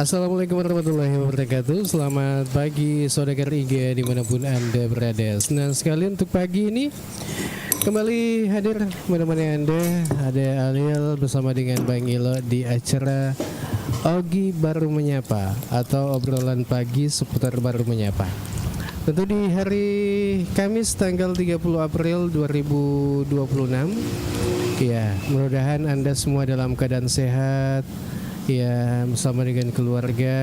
Assalamualaikum warahmatullahi wabarakatuh. Selamat pagi saudagar IG dimanapun Anda berada. Senang sekali untuk pagi ini kembali hadir menemani Anda. Ada Alil bersama dengan Bang Ilo di acara Ogi Baru Menyapa atau obrolan pagi seputar baru menyapa. Tentu di hari Kamis tanggal 30 April 2026. Ya, mudah-mudahan Anda semua dalam keadaan sehat. Ya, bersama dengan keluarga.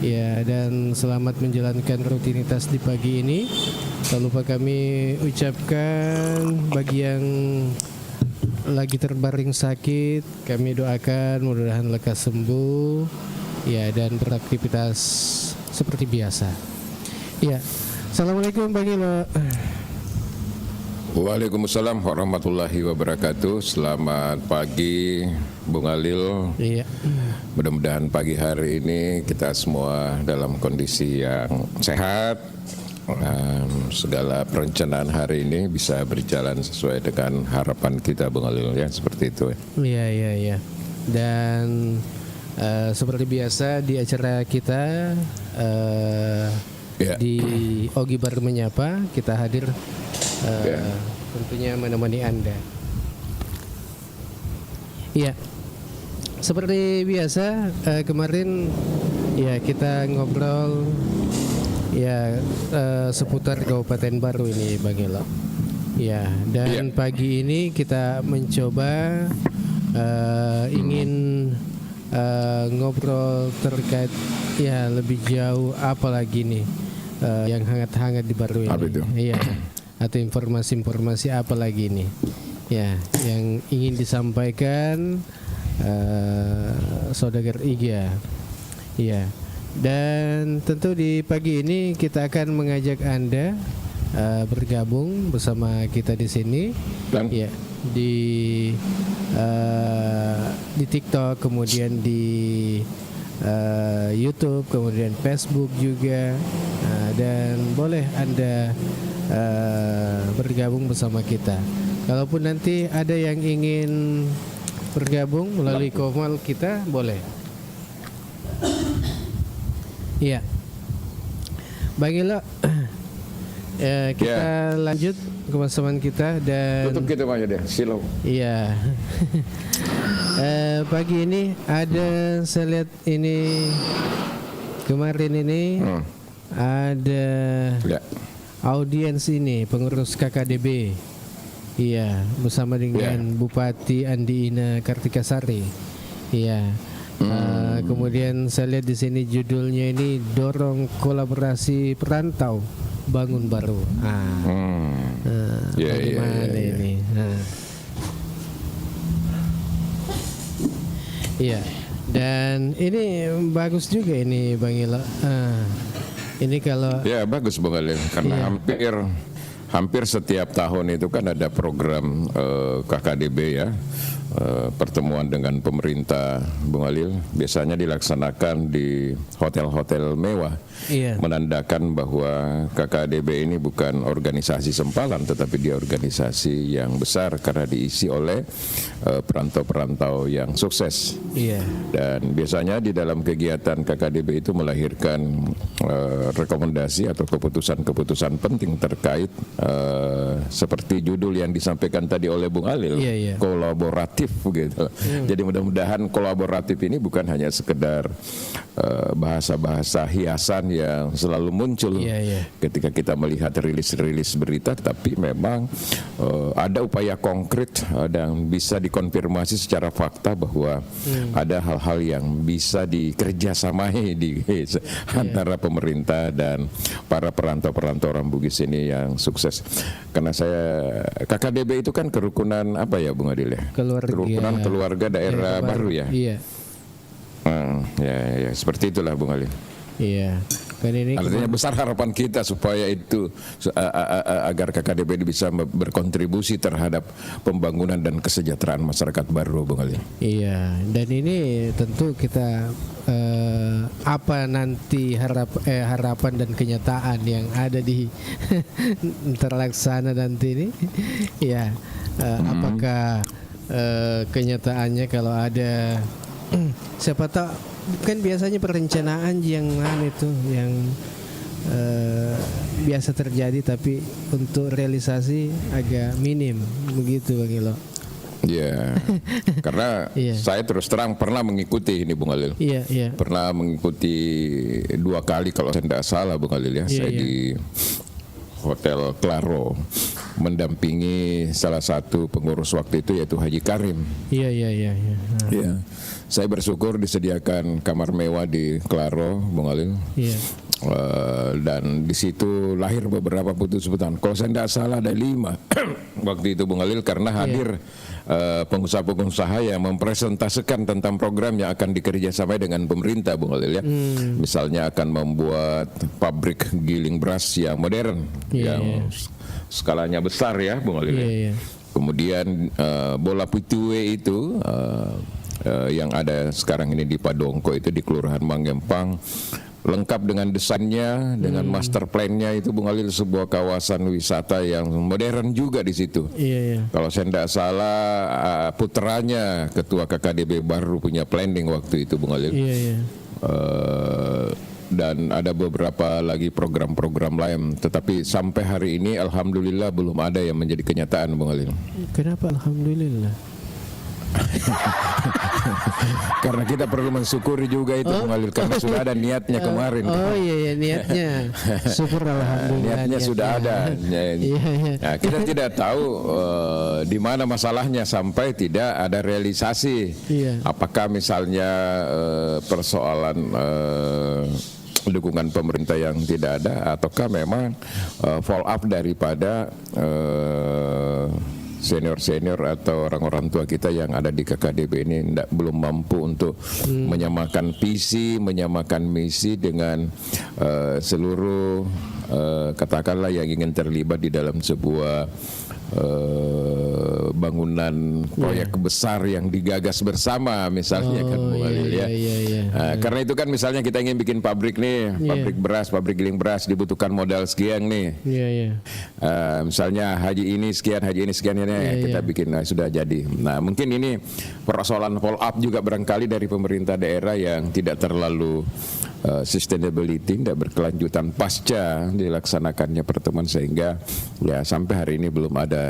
Ya, dan selamat menjalankan rutinitas di pagi ini. Tak lupa kami ucapkan bagi yang lagi terbaring sakit, kami doakan mudah-mudahan lekas sembuh. Ya, dan beraktivitas seperti biasa. Ya, Assalamualaikum Bang Ilo. Waalaikumsalam warahmatullahi wabarakatuh. Selamat pagi Bung Alil. Iya. Mudah-mudahan pagi hari ini kita semua dalam kondisi yang sehat. Segala perencanaan hari ini bisa berjalan sesuai dengan harapan kita Bung Alil, ya, seperti itu. Iya. Dan seperti biasa di acara kita di Ogi Baru Menyapa, kita hadir tentunya menemani Anda. Iya, seperti biasa kemarin ya kita ngobrol ya seputar Kabupaten Baru ini Bang Ilo. Ya, dan pagi ini kita mencoba ingin ngobrol terkait ya lebih jauh apalagi nih yang hangat-hangat di Baru ini. Apa itu? Iya. Atau informasi-informasi apa lagi nih ya yang ingin disampaikan saudagar Iga ya. Dan tentu di pagi ini kita akan mengajak Anda bergabung bersama kita di sini ya di TikTok, kemudian di YouTube, kemudian Facebook juga, dan boleh Anda bergabung bersama kita. Kalaupun nanti ada yang ingin bergabung melalui komal kita, boleh. Iya, Bang Ilo, kita lanjut kebersamaan kita dan tutup kita aja deh, silau. Iya. Pagi ini ada, saya lihat ini kemarin ini ada audiens ini pengurus KKDB, iya, bersama dengan Bupati Andi Ina Kartikasari, iya. Kemudian saya lihat di sini judulnya ini dorong kolaborasi perantau bangun baru. Bagaimana ini? Iya, dan ini bagus juga ini Bang Ilo. Ini kalau bagus Bang Alil, karena hampir setiap tahun itu kan ada program KKDB ya, pertemuan dengan pemerintah Bung Alil, biasanya dilaksanakan di hotel-hotel mewah, menandakan bahwa KKDB ini bukan organisasi sempalan tetapi dia organisasi yang besar karena diisi oleh perantau-perantau yang sukses. Dan biasanya di dalam kegiatan KKDB itu melahirkan rekomendasi atau keputusan-keputusan penting terkait seperti judul yang disampaikan tadi oleh Bung Alil, kolaboratif begitu. Jadi mudah-mudahan kolaboratif ini bukan hanya sekedar bahasa-bahasa hiasan yang selalu muncul ketika kita melihat rilis-rilis berita, tapi memang ada upaya konkret dan bisa dikonfirmasi secara fakta bahwa ada hal-hal yang bisa dikerjasamai antara pemerintah dan para perantau-perantau orang Bugis ini yang sukses. Karena KKDB itu kan kerukunan apa ya Bung Adil ya? Kerukunan keluarga daerah baru ya. Ya, seperti itulah Bung Ali. Iya. Kan ini artinya besar harapan kita supaya itu agar KKDB bisa berkontribusi terhadap pembangunan dan kesejahteraan masyarakat baru, Bung Ali. Iya, dan ini tentu kita apa nanti harapan dan kenyataan yang ada di terlaksana nanti ini, ya apakah kenyataannya kalau ada siapa tahu kan biasanya perencanaan yang itu yang biasa terjadi, tapi untuk realisasi agak minim begitu Bang Ilo. Iya, karena saya terus terang pernah mengikuti ini Bung Alil. Iya. Pernah mengikuti 2 kali kalau saya tidak salah Bung Alil ya. Saya di Hotel Claro mendampingi salah satu pengurus waktu itu yaitu Haji Karim. Iya. Iya. Saya bersyukur disediakan kamar mewah di Claro Bung Alil. Iya. Dan di situ lahir beberapa putusan. Kalau saya tidak salah ada 5 waktu itu Bung Alil, karena hadir pengusaha-pengusaha yang mempresentasikan tentang program yang akan dikerjasamai dengan pemerintah Bung Alil ya. Misalnya akan membuat pabrik giling beras yang modern, yang skalanya besar ya Bung Alil. Kemudian bola putih itu yang ada sekarang ini di Padongko itu di Kelurahan Manggempang, lengkap dengan desainnya, dengan master plan-nya itu Bung Alil, sebuah kawasan wisata yang modern juga di situ. Iya. Kalau saya tidak salah putranya ketua KKDB baru punya planning waktu itu Bung Alil. Iya. Dan ada beberapa lagi program-program lain, tetapi sampai hari ini alhamdulillah belum ada yang menjadi kenyataan Bung Alil. Kenapa alhamdulillah? Karena kita perlu mensyukuri juga itu Bung Alil, karena sudah ada niatnya kemarin. Oh iya niatnya. Syukur alhamdulillah. Niatnya sudah ada. Nah, kita tidak tahu di mana masalahnya sampai tidak ada realisasi. Apakah misalnya persoalan dukungan pemerintah yang tidak ada, ataukah memang follow up daripada senior-senior atau orang-orang tua kita yang ada di KKDB ini belum mampu untuk menyamakan visi, menyamakan misi dengan seluruh katakanlah yang ingin terlibat di dalam sebuah bangunan proyek besar yang digagas bersama misalnya kan Bung Alil ya. Karena itu kan misalnya kita ingin bikin pabrik nih, pabrik beras, pabrik giling beras, dibutuhkan modal sekian nih. Misalnya haji ini sekian ini kita bikin, sudah jadi. Nah mungkin ini persoalan follow up juga barangkali dari pemerintah daerah yang tidak terlalu sustainability, tidak berkelanjutan pasca dilaksanakannya pertemuan, sehingga ya sampai hari ini belum ada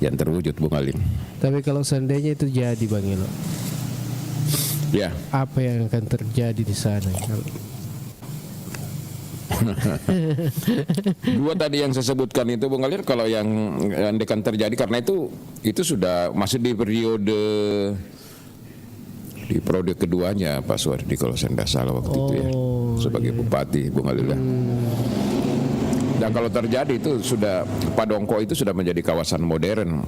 yang terwujud Bung Alin. Tapi kalau seandainya itu jadi Bang Ilo, ya apa yang akan terjadi di sana? Dua tadi yang saya sebutkan itu Bung Alin, kalau yang akan terjadi, karena itu sudah masih di periode keduanya Pak Suwardi kalau saya tidak salah waktu itu ya, sebagai bupati Bung Alil. Dan kalau terjadi itu sudah, Padongko itu sudah menjadi kawasan modern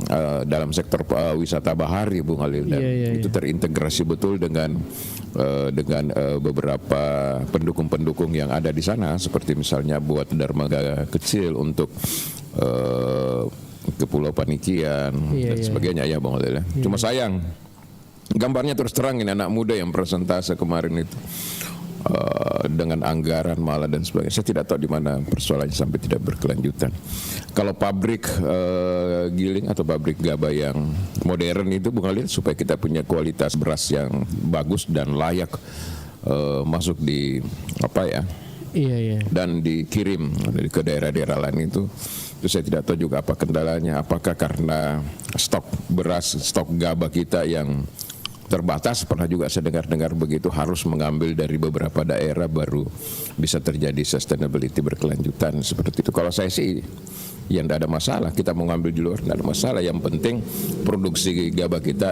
dalam sektor wisata bahari Bung Alil, dan itu terintegrasi betul dengan beberapa pendukung-pendukung yang ada di sana, seperti misalnya buat dermaga kecil untuk ke Pulau Panikian dan sebagainya ya Bung Alil. Cuma sayang gambarnya terus terang ini anak muda yang presentase kemarin itu dengan anggaran malah dan sebagainya. Saya tidak tahu di mana persoalannya sampai tidak berkelanjutan. Kalau pabrik giling atau pabrik gabah yang modern itu Bung Alin, supaya kita punya kualitas beras yang bagus dan layak masuk di dan dikirim ke daerah-daerah lain itu saya tidak tahu juga apa kendalanya. Apakah karena stok beras, stok gabah kita yang terbatas, pernah juga saya dengar begitu, harus mengambil dari beberapa daerah baru bisa terjadi sustainability berkelanjutan seperti itu. Kalau saya sih ya tidak ada masalah, kita mau ngambil di luar tidak ada masalah, yang penting produksi gabah kita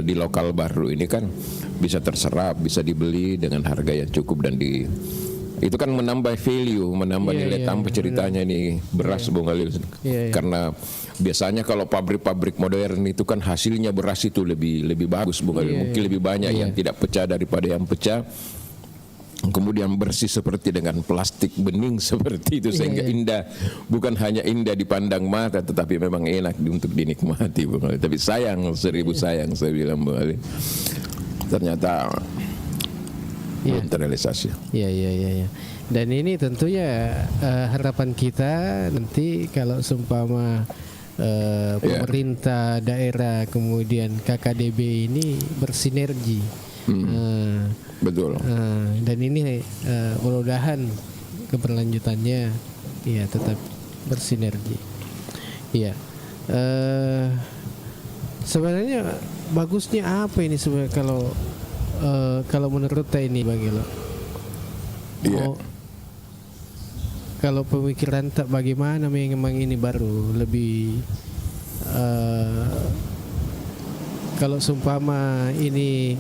di lokal baru ini kan bisa terserap, bisa dibeli dengan harga yang cukup, dan itu kan menambah value, menambah nilai tambah ceritanya ini beras Bung Alil. Karena biasanya kalau pabrik-pabrik modern itu kan hasilnya beras itu lebih bagus Bung Alil, mungkin lebih banyak yang tidak pecah daripada yang pecah, kemudian bersih seperti dengan plastik bening seperti itu, sehingga indah, bukan hanya indah dipandang mata tetapi memang enak untuk dinikmati Bung Alil. Tapi sayang, seribu sayang saya bilang Bung Alil, ternyata belum terrealisasi. Iya. Dan ini tentunya harapan kita nanti kalau seumpama pemerintah daerah kemudian KKDB ini bersinergi. Betul. Dan ini mudah-mudahan keberlanjutannya ya tetap bersinergi. Iya. Sebenarnya bagusnya apa ini sebenarnya kalau menurut ini Bang Elo? Iya. Kalau pemikiran tak bagaimana memang ini baru lebih kalau seumpama ini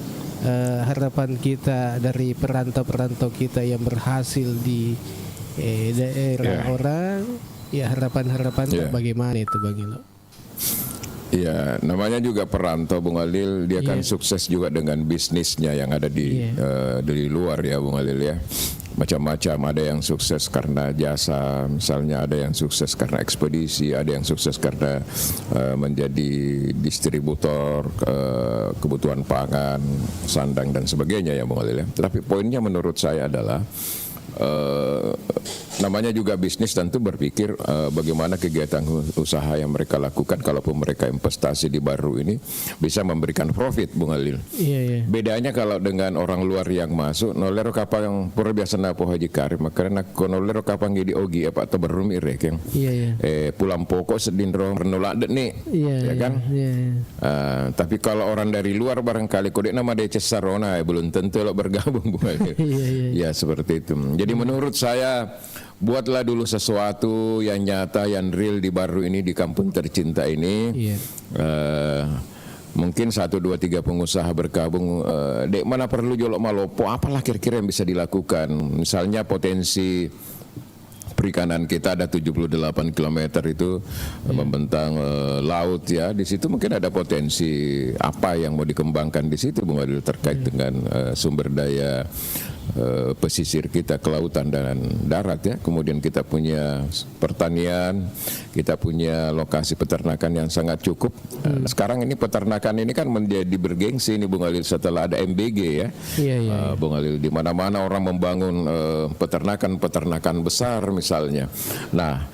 harapan kita dari perantau-perantau kita yang berhasil di daerah orang, ya harapan-harapan bagaimana itu Bang Elo? Ya, namanya juga perantau Bung Alil, dia kan sukses juga dengan bisnisnya yang ada di luar ya Bung Alil ya. Macam-macam, ada yang sukses karena jasa, misalnya ada yang sukses karena ekspedisi, ada yang sukses karena menjadi distributor kebutuhan pangan, sandang dan sebagainya ya Bung Alil ya. Tapi poinnya menurut saya adalah namanya juga bisnis, tentu berpikir bagaimana kegiatan usaha yang mereka lakukan kalaupun mereka investasi di baru ini bisa memberikan profit Bung Alil. Bedanya kalau dengan orang luar yang masuk nolero kapang pura biasa napo Haji Karim karena nolero kapang di ogi apa atau berumi rekeng pulang pokok sedindro renolak nih ya kan. Tapi kalau orang dari luar barangkali kode nama DC Sarona belum tentu lo bergabung Bung Alil. Ya seperti itu. Jadi menurut saya buatlah dulu sesuatu yang nyata, yang real di baru ini, di kampung tercinta ini. Mungkin 1, 2, 3 pengusaha bergabung. Dek mana perlu jolok malopo, apalah kira-kira yang bisa dilakukan. Misalnya potensi perikanan kita ada 78 km itu membentang laut ya. Di situ mungkin ada potensi apa yang mau dikembangkan di situ Bung Adil terkait dengan sumber daya pesisir kita, kelautan dan darat ya. Kemudian kita punya pertanian, kita punya lokasi peternakan yang sangat cukup. Sekarang ini peternakan ini kan menjadi bergengsi ini Bung Alil setelah ada MBG ya. Bung Alil di mana-mana orang membangun peternakan besar misalnya. Nah,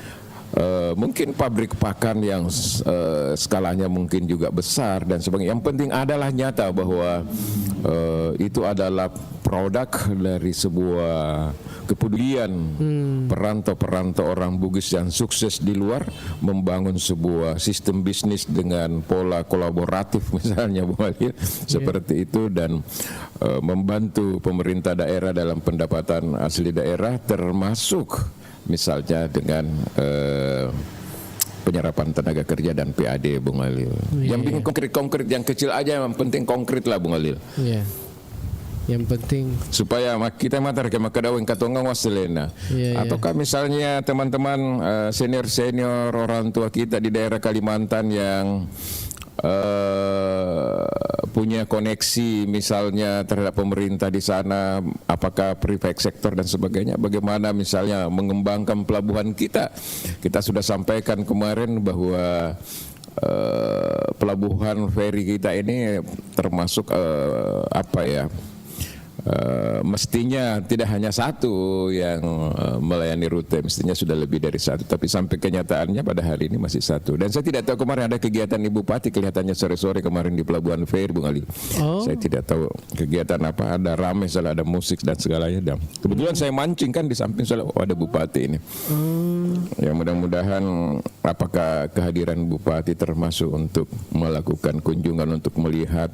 mungkin pabrik pakan yang skalanya mungkin juga besar dan sebagainya. Yang penting adalah nyata bahwa itu adalah produk dari sebuah kepedulian perantau-perantau orang Bugis yang sukses di luar membangun sebuah sistem bisnis dengan pola kolaboratif misalnya Bung Alil seperti itu dan membantu pemerintah daerah dalam pendapatan asli daerah termasuk misalnya dengan penyerapan tenaga kerja dan PAD Bung Alil. Yang penting konkret-konkret, yang kecil aja yang penting konkret lah Bung Alil. Yang penting supaya kita matar ke makadaweng katongang waselena. Ataukah misalnya teman-teman senior-senior orang tua kita di daerah Kalimantan yang punya koneksi misalnya terhadap pemerintah di sana, apakah private sector dan sebagainya, bagaimana misalnya mengembangkan pelabuhan kita. Kita sudah sampaikan kemarin bahwa pelabuhan feri kita ini termasuk mestinya tidak hanya satu yang melayani rute, mestinya sudah lebih dari satu, tapi sampai kenyataannya pada hari ini masih satu. Dan saya tidak tahu kemarin ada kegiatan Ibu Bupati kelihatannya sore-sore kemarin di Pelabuhan Feri Bung Ali. Saya tidak tahu kegiatan apa, ada rame soal ada musik dan segalanya. Dan kebetulan saya mancing kan di samping soal ada Bupati ini. Ya mudah-mudahan apakah kehadiran Bupati termasuk untuk melakukan kunjungan untuk melihat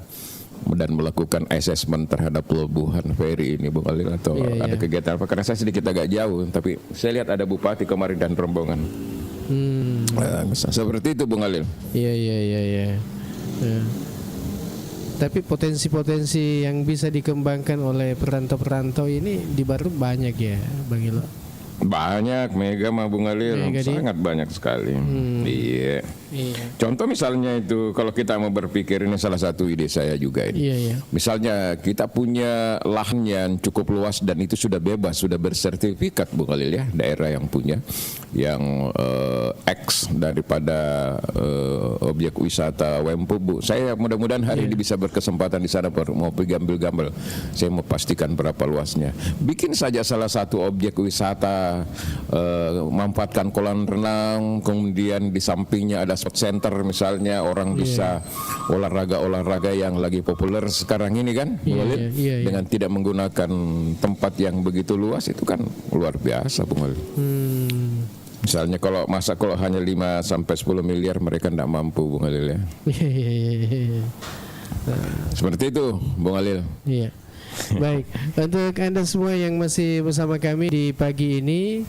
dan melakukan assessment terhadap pelabuhan feri ini Bung Alil atau ada kegiatan apa? Karena saya sedikit agak jauh, tapi saya lihat ada Bupati kemarin dan rombongan. Seperti itu Bung Alil. Iya. Tapi potensi-potensi yang bisa dikembangkan oleh perantau-perantau ini di Baru banyak ya Bang Ilo? Banyak, mega mah Bung Alil, sangat banyak sekali. Iya. Contoh misalnya itu kalau kita mau berpikir, ini salah satu ide saya juga ini. Misalnya kita punya lahan yang cukup luas dan itu sudah bebas, sudah bersertifikat Bung Alil ya, daerah yang punya yang X daripada objek wisata Wempu. Saya mudah-mudahan hari ini bisa berkesempatan di sana mau pergi ambil gambar. Saya mau pastikan berapa luasnya. Bikin saja salah satu objek wisata bisa memanfaatkan kolam renang, kemudian di sampingnya ada sport center misalnya, orang bisa olahraga-olaraga yang lagi populer sekarang ini kan, dengan tidak menggunakan tempat yang begitu luas, itu kan luar biasa Bung Walil. Misalnya kalau hanya 5 sampai 10 miliar mereka tidak mampu Bung Walil ya. Seperti itu Bung Walil. Iya. Baik, untuk Anda semua yang masih bersama kami di pagi ini,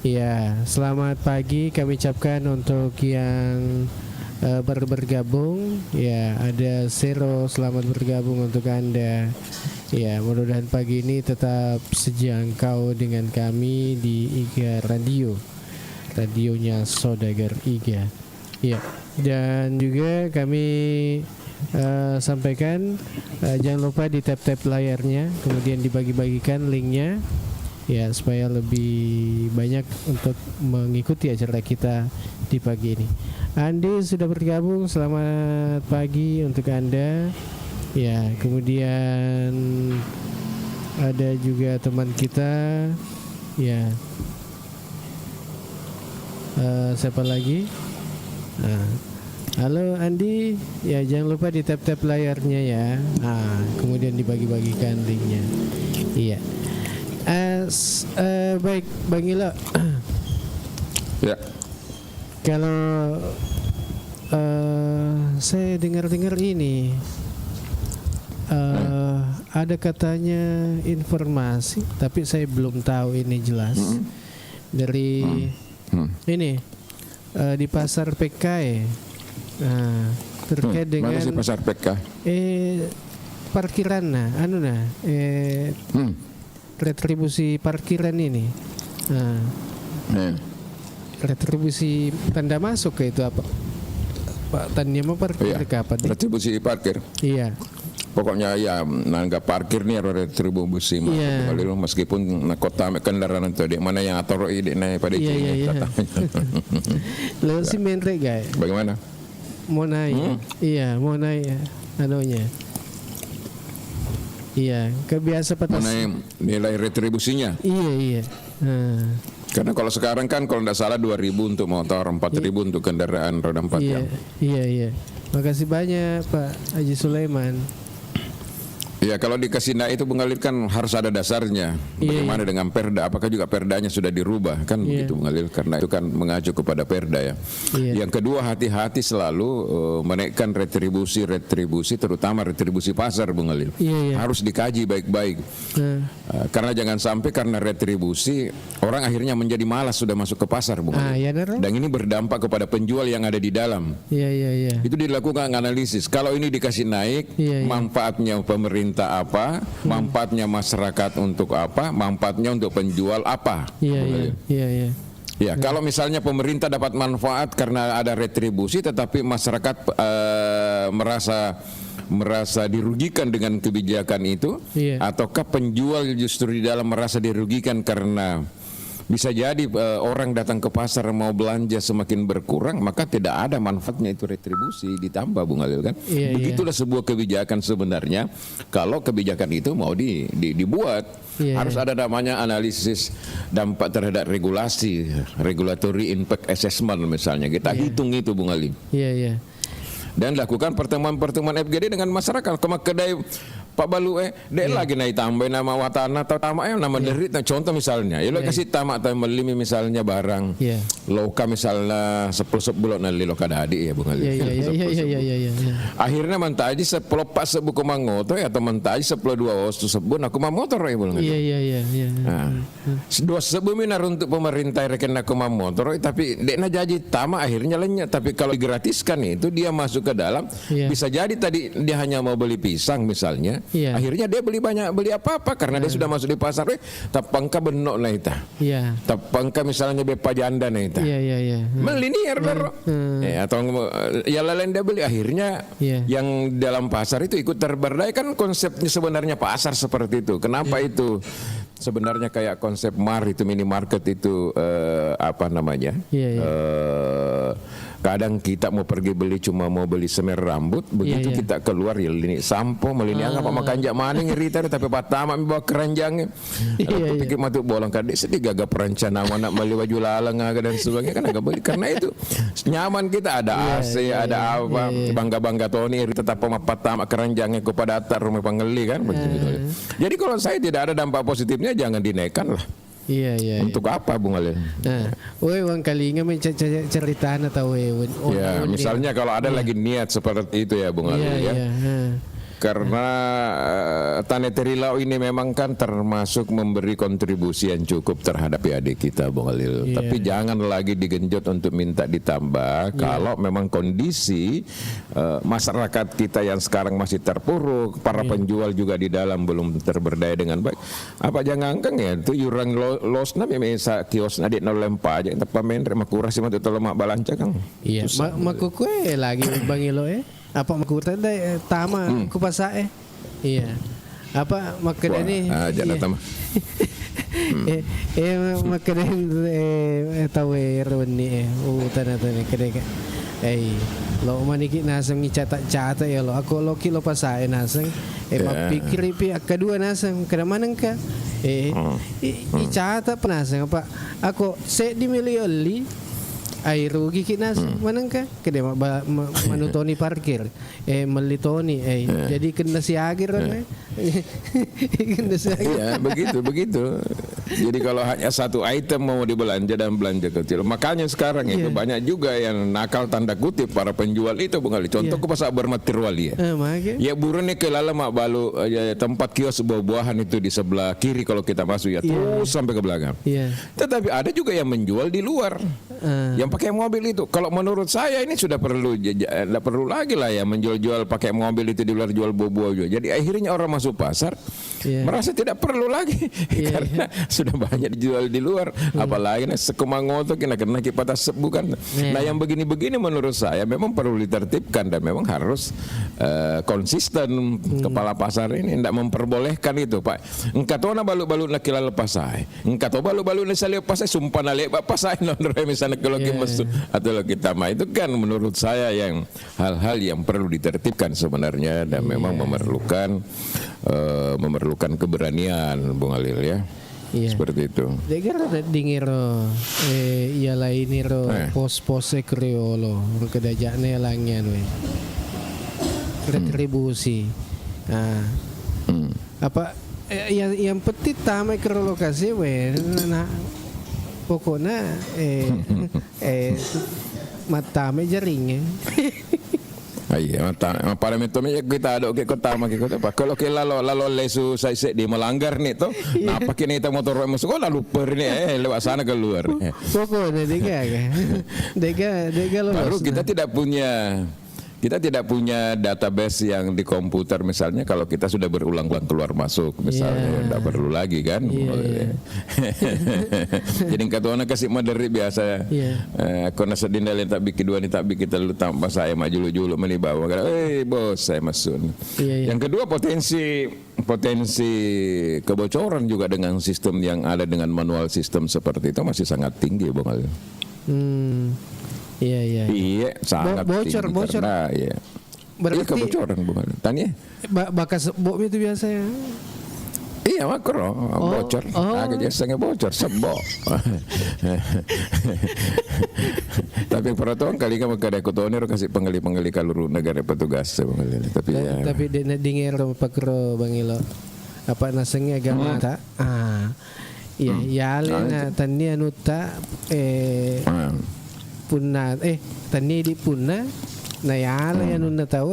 ya selamat pagi kami ucapkan untuk yang bergabung. Ya, ada Zero, selamat bergabung untuk Anda. Ya, mudah-mudahan pagi ini tetap sejangkau dengan kami di IGA Radio, radionya Saudagar IGA. Ya, dan juga kami sampaikan jangan lupa di tap layarnya, kemudian dibagi-bagikan linknya ya supaya lebih banyak untuk mengikuti acara kita di pagi ini. Andi sudah bergabung, selamat pagi untuk Anda. Ya, kemudian ada juga teman kita ya, siapa lagi? Halo Andi, ya jangan lupa di tap layarnya ya. Kemudian dibagi-bagikan linknya. Iya. Baik, Bang Ilo. Ya. Kalau saya dengar ini, ada katanya informasi, tapi saya belum tahu ini jelas dari ini di pasar PK. Terkait dengan mana sih pasar PK? Parkiran retribusi parkiran ini. Retribusi tanda masuk ke itu apa? Pak tanda mau parkir ke apa? Retribusi parkir. Iya. Pokoknya ya nangga parkir nih retribusi meskipun kota kendaraan itu di mana yang atur ide naik pada itu. Lalu si menrek guys. Bagaimana? Mau naik, mau naik anunya. Iya, kebiasa petas. Mau naik nilai retribusinya. Iya. Karena kalau sekarang kan kalau tidak salah 2.000 untuk motor, 4.000 untuk kendaraan roda 4 kan. Iya. Makasih banyak Pak Haji Sulaiman. Ya kalau dikasih naik itu mengalir kan harus ada dasarnya. Bagaimana dengan perda? Apakah juga perdanya sudah dirubah? Kan begitu mengalir, karena itu kan mengacu kepada perda ya. Yang kedua, hati-hati selalu menaikkan retribusi terutama retribusi pasar mengalir. Harus dikaji baik-baik. Karena jangan sampai karena retribusi orang akhirnya menjadi malas sudah masuk ke pasar mengalir. Dan ini berdampak kepada penjual yang ada di dalam. Itu dilakukan analisis. Kalau ini dikasih naik, manfaatnya pemerintah apa, manfaatnya masyarakat untuk apa, manfaatnya untuk penjual apa. Ya, kalau misalnya pemerintah dapat manfaat karena ada retribusi, tetapi masyarakat merasa dirugikan dengan kebijakan itu, ataukah penjual justru di dalam merasa dirugikan karena bisa jadi orang datang ke pasar mau belanja semakin berkurang, maka tidak ada manfaatnya itu retribusi ditambah Bung Alil kan. Begitulah sebuah kebijakan sebenarnya. Kalau kebijakan itu mau dibuat, harus ada namanya analisis dampak terhadap regulasi, regulatory impact assessment misalnya. Kita hitung itu Bung Alil. Dan lakukan pertemuan-pertemuan FGD dengan masyarakat. Kedai Pak Balu lagi naik tambah nama watana atau tamak nama derit. Contoh misalnya, ya lo kasih tamak atau melimi misalnya barang loka misalnya 10 bulan nali loka dadi ya Bung Ali. Akhirnya mentaji 10 pak sebu kumangoto atau mentaji 10 2 ostu sebun aku mau motor ya Bung Ali. Dua sebu minar untuk pemerintah reken aku mau motor tapi dekna jadi tamak akhirnya lenyap. Tapi kalau digratiskan itu dia masuk ke dalam, bisa jadi tadi dia hanya mau beli pisang misalnya. Akhirnya dia beli apa-apa karena dia sudah masuk di pasar. Tapangka benok na ita. Tapangka misalnya bepa janda na ita. Melinier atau ya lain dia beli akhirnya yang dalam pasar itu ikut terberdaya kan konsepnya sebenarnya pasar seperti itu. Kenapa itu? Sebenarnya kayak konsep itu minimarket itu apa namanya? kadang kita mau pergi beli cuma mau beli semer rambut, begitu kita keluar ya ini sampo melini apa makan jak maning rita tapi patama bawa keranjangnya. Lalu pikir matu bolong kan sedih gagap perencanaan nak beli baju lalang dan sebagainya kan agak beli karena itu nyaman kita ada AC, ada apa, bangga Tony tetap patama keranjangnya kepada atar rumah pengeli kan begitu. Jadi kalau saya tidak ada dampak positifnya jangan dinaikkan lah. Iya. Untuk apa Bung Alil? Nah, wang kali ingat cerita atau ya, misalnya kalau ada lagi niat seperti itu ya Bung Alil ya. Karena Tani Terilau ini memang kan termasuk memberi kontribusi yang cukup terhadap adik kita Bung Alil. Tapi jangan lagi digenjot untuk minta ditambah kalau memang kondisi masyarakat kita yang sekarang masih terpuruk, para penjual juga di dalam belum terberdaya dengan baik. Apa jangan kang ya itu yurang losna memang kios nadik nolempa aja tapi main makura sih matu lemak balanca kang. Iya, makukue lagi Bang Ilo apa makuta tama kupasa iya apa makan ini jangan tama makan tawer ni tanah kedeka lo maniki nasang cata ya lo aku lo kilo pasai nasang mapikir pi kedua nasang kada manang ka cata penasang apa aku di milioli ay rugi kinas manang ka kede manutoni parkir melitoni jadi kena siagir kena siagir ya begitu jadi kalau hanya satu item mau dibelanja dan belanja kecil makanya sekarang itu banyak juga yang nakal tanda kutip para penjual itu Bung Ali contoh ke pasar bermaterial ya burunya ke lala mak balu tempat kios buah-buahan itu di sebelah kiri kalau kita masuk ya terus sampai ke belakang tetapi ada juga yang menjual di luar yang pakai mobil itu. Kalau menurut saya ini sudah tidak perlu lagi lah ya menjual-jual pakai mobil itu di luar jual buah-buah juga. Jadi akhirnya orang masuk pasar merasa tidak perlu lagi karena sudah banyak dijual di luar. Apalagi sekumangoto kena kita bukan. Nah yang begini-begini menurut saya memang perlu ditertibkan dan memang harus konsisten kepala pasar ini tidak memperbolehkan itu Pak. Engkatona balu-balu nak kila lepas saya. Engkato balu-balu nak salih lepas saya sumpah nak lepas pasai nondre misalnya kalau atau kita mah itu kan menurut saya yang hal-hal yang perlu ditertibkan sebenarnya dan memang memerlukan keberanian Bung Alil ya. Seperti itu. Degar ada dingiro ialah ini pos-pos kriolo kedajaknya langyan we. Retribusi. Apa yang penting tamai ke lokasi we pokoknya mata me jaringnya. Iya, para metode kita ada ke kota mak kita apa kalau ke lalu lesu saya di melanggar nih toh napa kini kita motor masuk lalu per nih lewat sana keluar. Pokoknya dega baru kita tidak punya database yang di komputer misalnya kalau kita sudah berulang-ulang keluar masuk misalnya tidak perlu lagi kan. Jadi kata orang kasih madari biasa kona sedin dalin tak bikin dua ni tak bikin terlalu tambah saya maju julu menibawa bos saya masuk. Yang kedua potensi kebocoran juga dengan sistem yang ada dengan manual sistem seperti itu masih sangat tinggi Bang Ali. Iya, sangat bocor. Karena, berarti kebocoran bukan. Tanya. Bakas bom itu biasa ya. Iya makro bocor. Agak biasanya bocor sebok. Tapi peraturan kali kan kada ekotoner kasih penggali kaluru negara petugas tapi ya. Tapi dingero pakro Bang Ilo. Apa nasengnya agama tak? Iya, na tania nuta punna tani di punna na yala yan nun nataw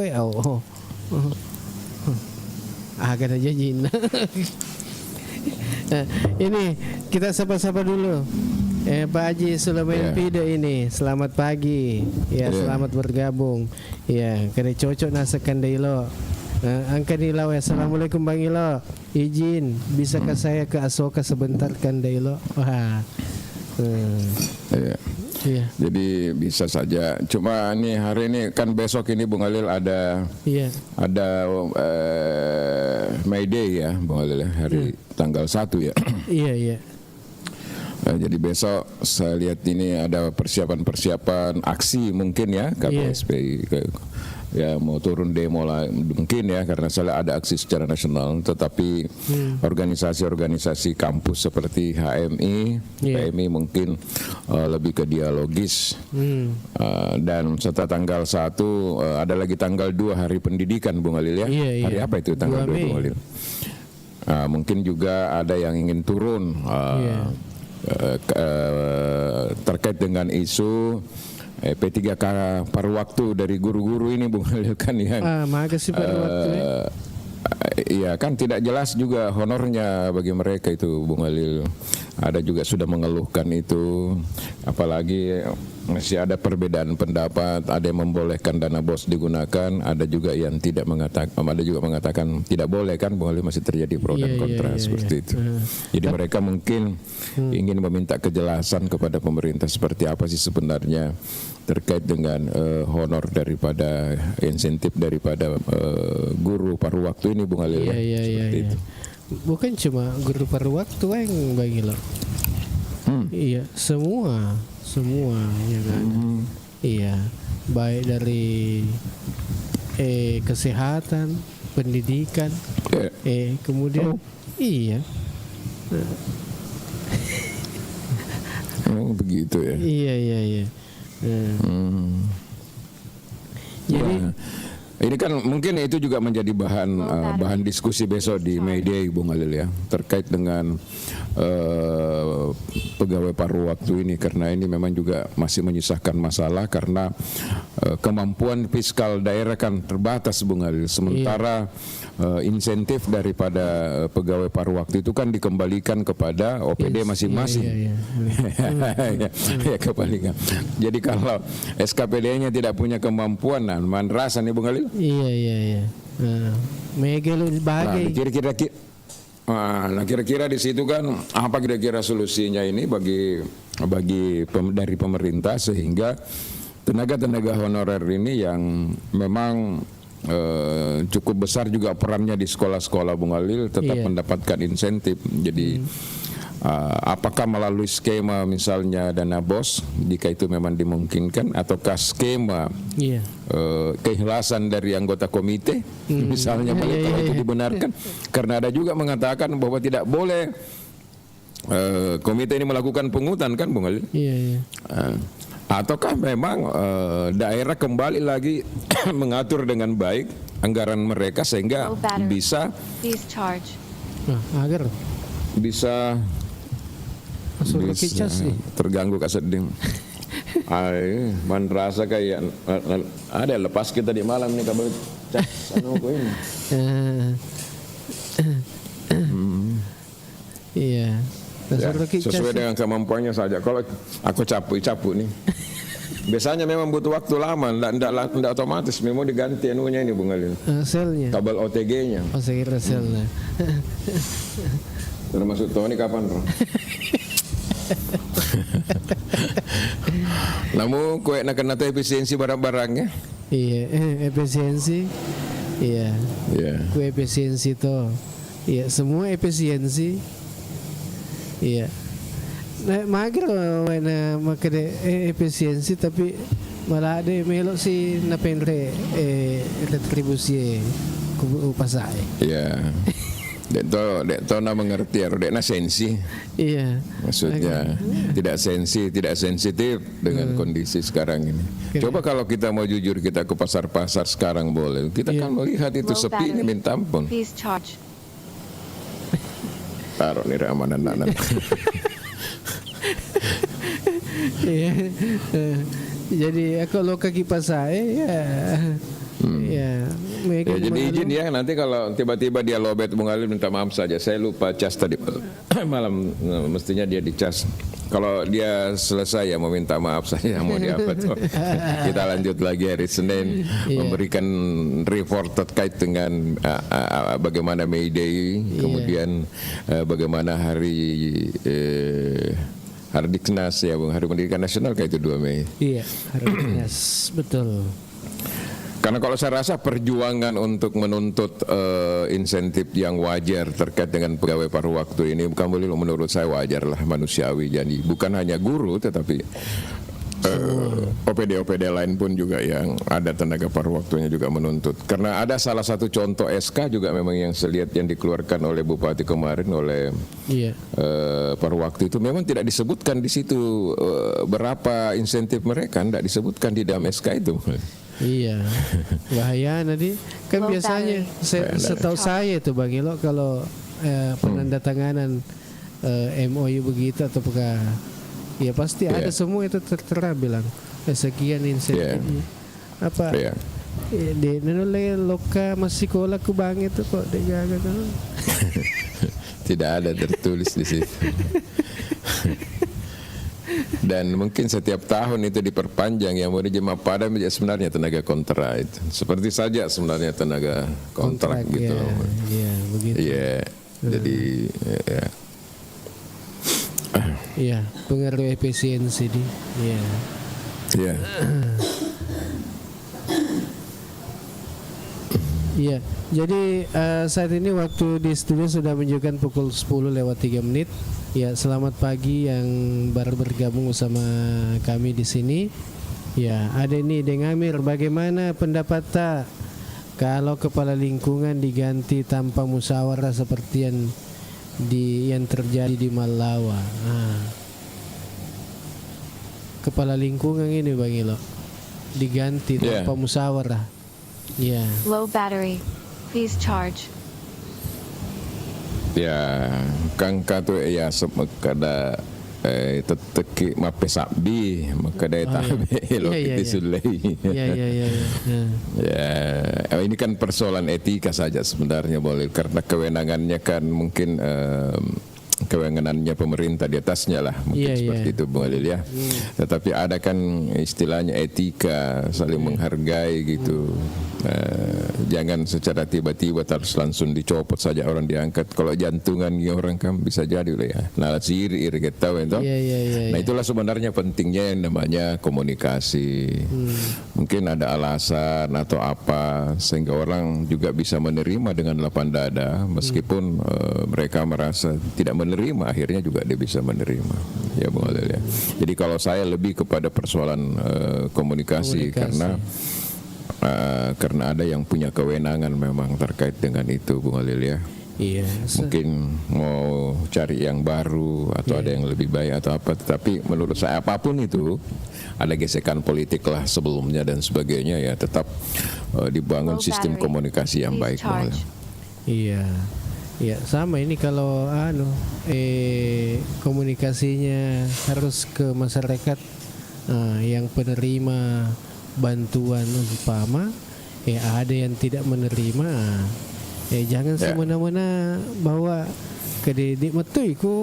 agak aja jin. Ini kita sapa-sapa dulu Pak Haji Sulaiman Pida ini selamat pagi selamat bergabung kena cocok nasakan Dailo angka Ilo assalamualaikum Bang Ilo izin bisakah saya ke Asoka sebentar kan Dailo Jadi bisa saja. Cuma ini hari ini kan besok ini Bung Alil ada May Day ya Bung Alil hari tanggal 1 ya. Iya. Jadi besok saya lihat ini ada persiapan aksi mungkin ya KPSPI ya mau turun demo lah mungkin ya, karena saya ada aksi secara nasional, tetapi organisasi-organisasi kampus seperti HMI, PMI mungkin lebih ke dialogis. Dan setelah tanggal 1 ada lagi tanggal 2 hari pendidikan Bung Alil ya. Hari apa itu tanggal 2 Bung Alil? Mungkin juga ada yang ingin turun terkait dengan isu P3K paruh waktu dari guru-guru ini Bung Halil kan ya. Makasih paruh waktu ya. Iya kan tidak jelas juga honornya bagi mereka itu Bung Halil. Ada juga sudah mengeluhkan itu, apalagi masih ada perbedaan pendapat, ada yang membolehkan dana BOS digunakan, ada juga yang tidak mengatakan, ada juga mengatakan tidak boleh kan Bung Halil, masih terjadi pro dan kontra seperti itu. Jadi mereka mungkin ingin meminta kejelasan kepada pemerintah seperti apa sih sebenarnya terkait dengan honor daripada insentif daripada guru paruh waktu ini Bung Halil. Iya. Bukan cuma guru paruh waktu yang bagi lo. Iya, semua ya kan. Iya, baik dari kesehatan, pendidikan, kemudian iya. Oh, begitu ya. Iya. Jadi ini kan mungkin itu juga menjadi bahan diskusi besok di May Day Bung Halil ya, terkait dengan pegawai paruh waktu ini, karena ini memang juga masih menyusahkan masalah karena kemampuan fiskal daerah kan terbatas Bung Halil, sementara insentif daripada pegawai paruh waktu itu kan dikembalikan kepada OPD masing-masing. Ya, kembalikan. Jadi kalau SKPD-nya tidak punya kemampuan, man rasa nih Bung Halil. Iya. Mega lu bahagia. Nah, kira-kira di situ kan apa kira-kira solusinya ini bagi dari pemerintah sehingga tenaga-tenaga honorer ini yang memang cukup besar juga perannya di sekolah-sekolah Bung Halil tetap mendapatkan insentif. Jadi apakah melalui skema misalnya dana BOS jika itu memang dimungkinkan, ataukah skema keikhlasan dari anggota komite misalnya kalau itu dibenarkan, karena ada juga mengatakan bahwa tidak boleh komite ini melakukan pungutan kan Bung Halil. Ataukah memang daerah kembali lagi mengatur dengan baik anggaran mereka sehingga bisa terganggu kaseding. Man rasa kayak ada lepas kita di malam nih kabel cas ini. Iya. Sesuai dengan kemampuannya saja. Kalau aku capu nih. Biasanya memang butuh waktu lama, tidak otomatis, memang diganti anunya ini Bung Halil. Selnya. Kabel OTG-nya. Saya kira selnya. Termasuk Tony kapan, Bro? Namun kue nak kena efisiensi barang-barangnya. Iya, efisiensi. Iya. Kue efisiensi toh. Iya, semua efisiensi. Iya. Nah, mager na makade efisiensi tapi malah ada melok si na penre retribusi upasai. Iya. Dek to na mengerti dek na sensi. Iya. Maksudnya tidak sensitif dengan kondisi sekarang ini. Coba kalau kita mau jujur, kita ke pasar-pasar sekarang boleh. Kita kan melihat itu sepinya minta ampun. Taruh nih ramanan anak. Jadi kalau kaki pasai jadi izin ya, nanti kalau tiba-tiba dia lobet Bung Halil minta maaf saja, saya lupa cas tadi malam, mestinya dia dicas. Kalau dia selesai ya mau minta maaf saja, mau diapa tuh. Kita lanjut lagi hari Senin memberikan report terkait dengan bagaimana May Day, kemudian bagaimana hari Hardiknas ya Bung, Hari Pendidikan Nasional kayak itu 2 Mei. Iya, Hardiknas betul. Karena kalau saya rasa perjuangan untuk menuntut insentif yang wajar terkait dengan pegawai paruh waktu ini, bukan boleh, menurut saya wajar lah, manusiawi. Jadi bukan hanya guru, tetapi OPD lain pun juga yang ada tenaga paruh waktunya juga menuntut. Karena ada salah satu contoh SK juga memang yang saya lihat yang dikeluarkan oleh Bupati kemarin oleh paruh waktu itu memang tidak disebutkan di situ berapa insentif mereka, tidak disebutkan di dalam SK itu. Iya, bahaya nanti kan biasanya setahu saya itu Bang Ilo kalau penandatanganan MOU begitu atau ya pasti ada semua itu tertera bilang sekian insentifnya apa di nolai loka masih sekolah ku bang itu kok dijaga kan. Tidak ada tertulis di situ. Dan mungkin setiap tahun itu diperpanjang, yang mau dijemah padam sebenarnya tenaga kontrak itu. Seperti saja sebenarnya tenaga kontrak gitu. Iya, begitu. Iya. Jadi iya, pengaruh efisiensi di. Iya. Iya. Iya. Jadi saat ini waktu di studio sudah menunjukkan pukul 10:03. Ya, selamat pagi yang baru bergabung bersama kami di sini. Ya, ada ini Deng Amir, bagaimana pendapat tak kalau kepala lingkungan diganti tanpa musyawarah seperti yang terjadi di Malawa? Kepala lingkungan ini Bang Ilo diganti tanpa musyawarah. Ya. Low battery. Please charge. Ya, kangka tu ya semekada teteki mape sabdi makada tabe lo itu sulai. Ya, ini kan persoalan etika saja sebenarnya, boleh, karena kewenangannya kan mungkin kewenangannya pemerintah di atasnya lah, mungkin seperti itu boleh ya. Tetapi ada kan istilahnya etika, saling menghargai gitu. Jangan secara tiba-tiba harus langsung dicopot saja orang diangkat. Kalau jantungan orang kan bisa jadi lah ya. Nah, siri kita tahu itu. Nah, itulah sebenarnya pentingnya yang namanya komunikasi. Mungkin ada alasan atau apa sehingga orang juga bisa menerima dengan lapang dada, meskipun mereka merasa tidak menerima, akhirnya juga dia bisa menerima. Ya, boleh ya. Jadi kalau saya lebih kepada persoalan komunikasi. Karena ada yang punya kewenangan memang terkait dengan itu, Bung Halil ya. Iya. Mungkin mau cari yang baru atau ada yang lebih baik atau apa, tetapi menurut saya apapun itu ada gesekan politik lah sebelumnya dan sebagainya, ya tetap dibangun sistem komunikasi yang baik, Bung Halil. Iya. Ya, sama ini kalau komunikasinya harus ke masyarakat yang penerima bantuan umpama ada yang tidak menerima, jangan semena-mena bawa ke dek metu iku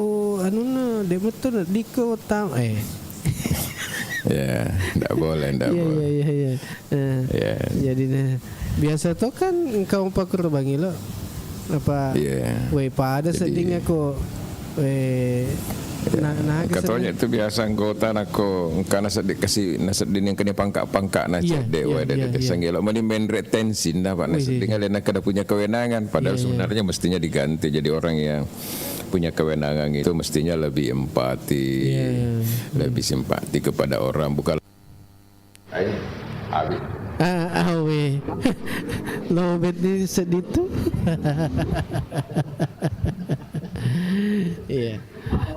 dek metu diko tam ya, enggak boleh. Jadi biasa tuh kan engkau pakur Bang Ilo apa pada seding aku katanya itu biasa anggota nako karena kasih nasedin yang kena pangkak dewa sanggelo meni main retensi dah Pak nasedin kalian kada punya kewenangan, padahal sebenarnya mestinya diganti jadi orang yang punya kewenangan itu mestinya lebih empati, lebih simpati kepada orang, bukan lo bet sedih tuh. Iya,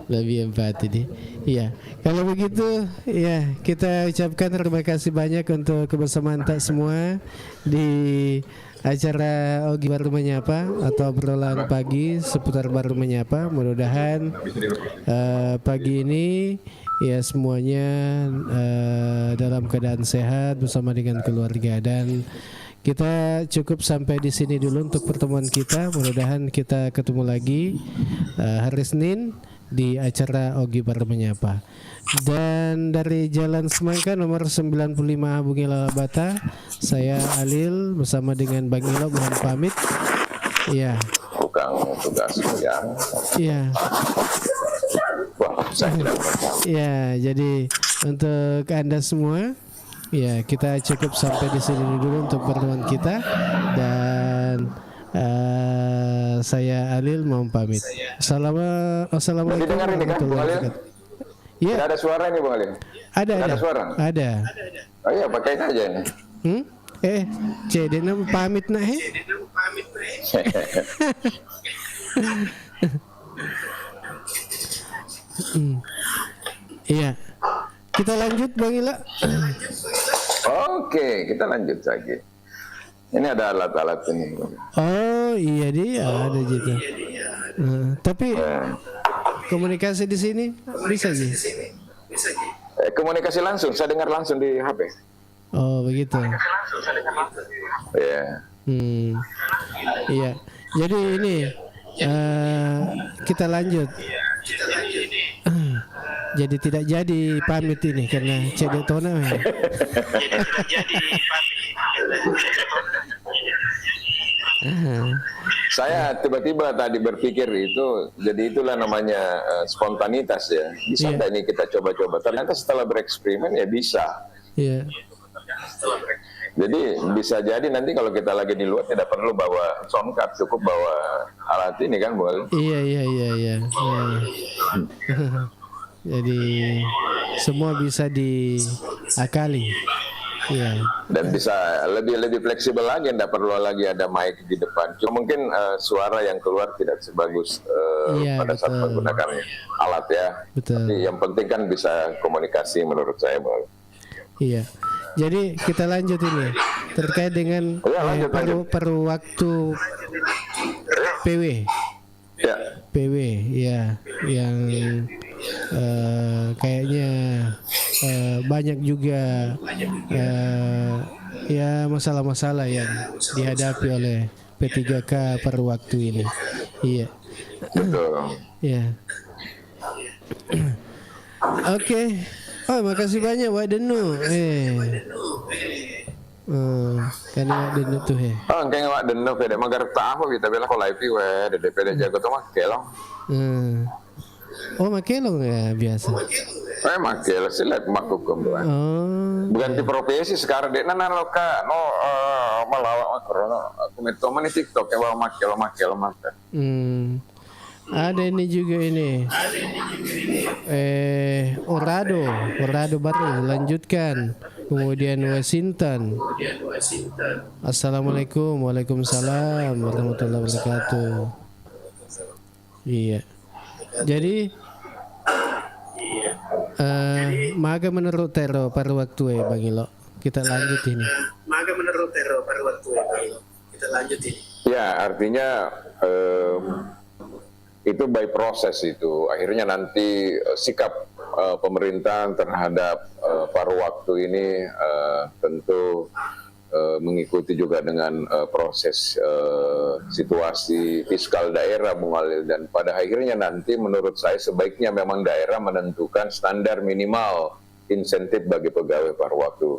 lebih empati nih. Iya, kalau begitu ya kita ucapkan terima kasih banyak untuk kebersamaan tak semua di acara Ogi Baru Menyapa atau obrolan pagi seputar Baru Menyapa. Mudah-mudahan pagi ini ya semuanya dalam keadaan sehat bersama dengan keluarga, dan kita cukup sampai di sini dulu untuk pertemuan kita. Mudah-mudahan kita ketemu lagi hari Senin di acara Ogi Baru Menyapa. Dan dari Jalan Semangka nomor 95 Bung Ilo Bata, saya Alil bersama dengan Bang Ilo mohon pamit. Iya. Bukan tugas yang. Iya. Ya, jadi untuk Anda semua Ya, kita cukup sampai di sini dulu untuk pertemuan kita dan saya Alil mau pamit. Assalamualaikum Didengar ini kan, Bung Alil? Iya. Tidak ada suara ini, Bung Alil? Ada suara? Ada. Oh iya, pakai aja ini. Cedena pamit nah Iya. Kita lanjut Bang Ila. Oke, kita lanjut lagi. Ini ada alat-alat ini. Oh iya dia ada gitu. Tapi komunikasi di sini bisa sih. Komunikasi langsung, saya dengar langsung di HP. Oh begitu. Iya. Iya. Jadi ini kita lanjut. Jadi tidak jadi pamit ini karena cedek tona. Saya tiba-tiba tadi berpikir itu, jadi itulah namanya spontanitas ya. Bisa nggak ini kita coba-coba? Ternyata setelah bereksperimen ya bisa. Iya. Jadi bisa jadi nanti kalau kita lagi di luar tidak perlu bawa soundcard, cukup bawa alat ini kan, boleh. Iya. Jadi semua bisa diakali. Iya. Dan bisa lebih fleksibel lagi, tidak perlu lagi ada mic di depan. Cuma mungkin suara yang keluar tidak sebagus pada saat menggunakan alat ya. Betul. Tapi yang penting kan bisa komunikasi menurut saya, Bang. Iya. Jadi kita lanjut ini terkait dengan perlu waktu PW. Ya. PW ya yang kayaknya banyak juga ya masalah-masalah yang dihadapi oleh P3K per waktu ini. Iya. Betul. Iya. Oke. Oh, makasih banyak Wak Denu. Kan Wak Denu tuh ya. Oh, kayak Wak Denu pede magar tahu kita bilang kalau live we DPD jago tuh mah kelong. Oh, makelong ya biasa. Makel sih live makukum tuh. Bukan di profesi sekarang dia loka melawak corona. Aku meto di TikTok ya bawa makel. Ada ini juga ini. Orado baru lanjutkan. Kemudian Washington. Assalamualaikum, waalaikumsalam warahmatullahi wabarakatuh. Iya. Jadi maga menurut Tero pada waktu Bang Ilo. Kita lanjut ini. Maga menurut Tero pada waktu Bang Ilo. Kita lanjut ini. Ya, artinya itu by proses itu. Akhirnya nanti sikap pemerintah terhadap paruh waktu ini tentu mengikuti juga dengan proses situasi fiskal daerah, Bung Alil. Dan pada akhirnya nanti menurut saya sebaiknya memang daerah menentukan standar minimal insentif bagi pegawai paruh waktu.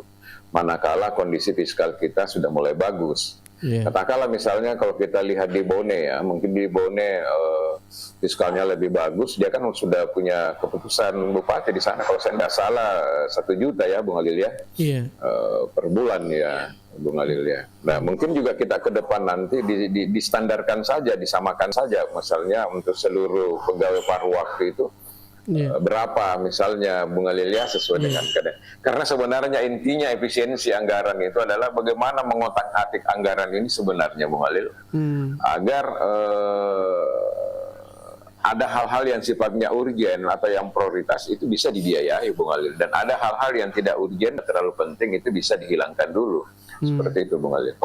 Manakala kondisi fiskal kita sudah mulai bagus. Katakanlah misalnya kalau kita lihat di Bone ya, mungkin di Bone fiskalnya lebih bagus, dia kan sudah punya keputusan bupati di sana kalau saya tidak salah 1 juta ya Bung Alil ya, per bulan ya Bung Alil ya. Nah mungkin juga kita ke depan nanti distandarkan saja, disamakan saja misalnya untuk seluruh pegawai paruh waktu itu. Berapa misalnya Bung Alil ya sesuai dengan karena sebenarnya intinya efisiensi anggaran itu adalah bagaimana mengotak-atik anggaran ini sebenarnya Bung Alil agar ada hal-hal yang sifatnya urgen atau yang prioritas itu bisa dibiayai Bung Alil, dan ada hal-hal yang tidak urgen terlalu penting itu bisa dihilangkan dulu seperti itu Bung Alil.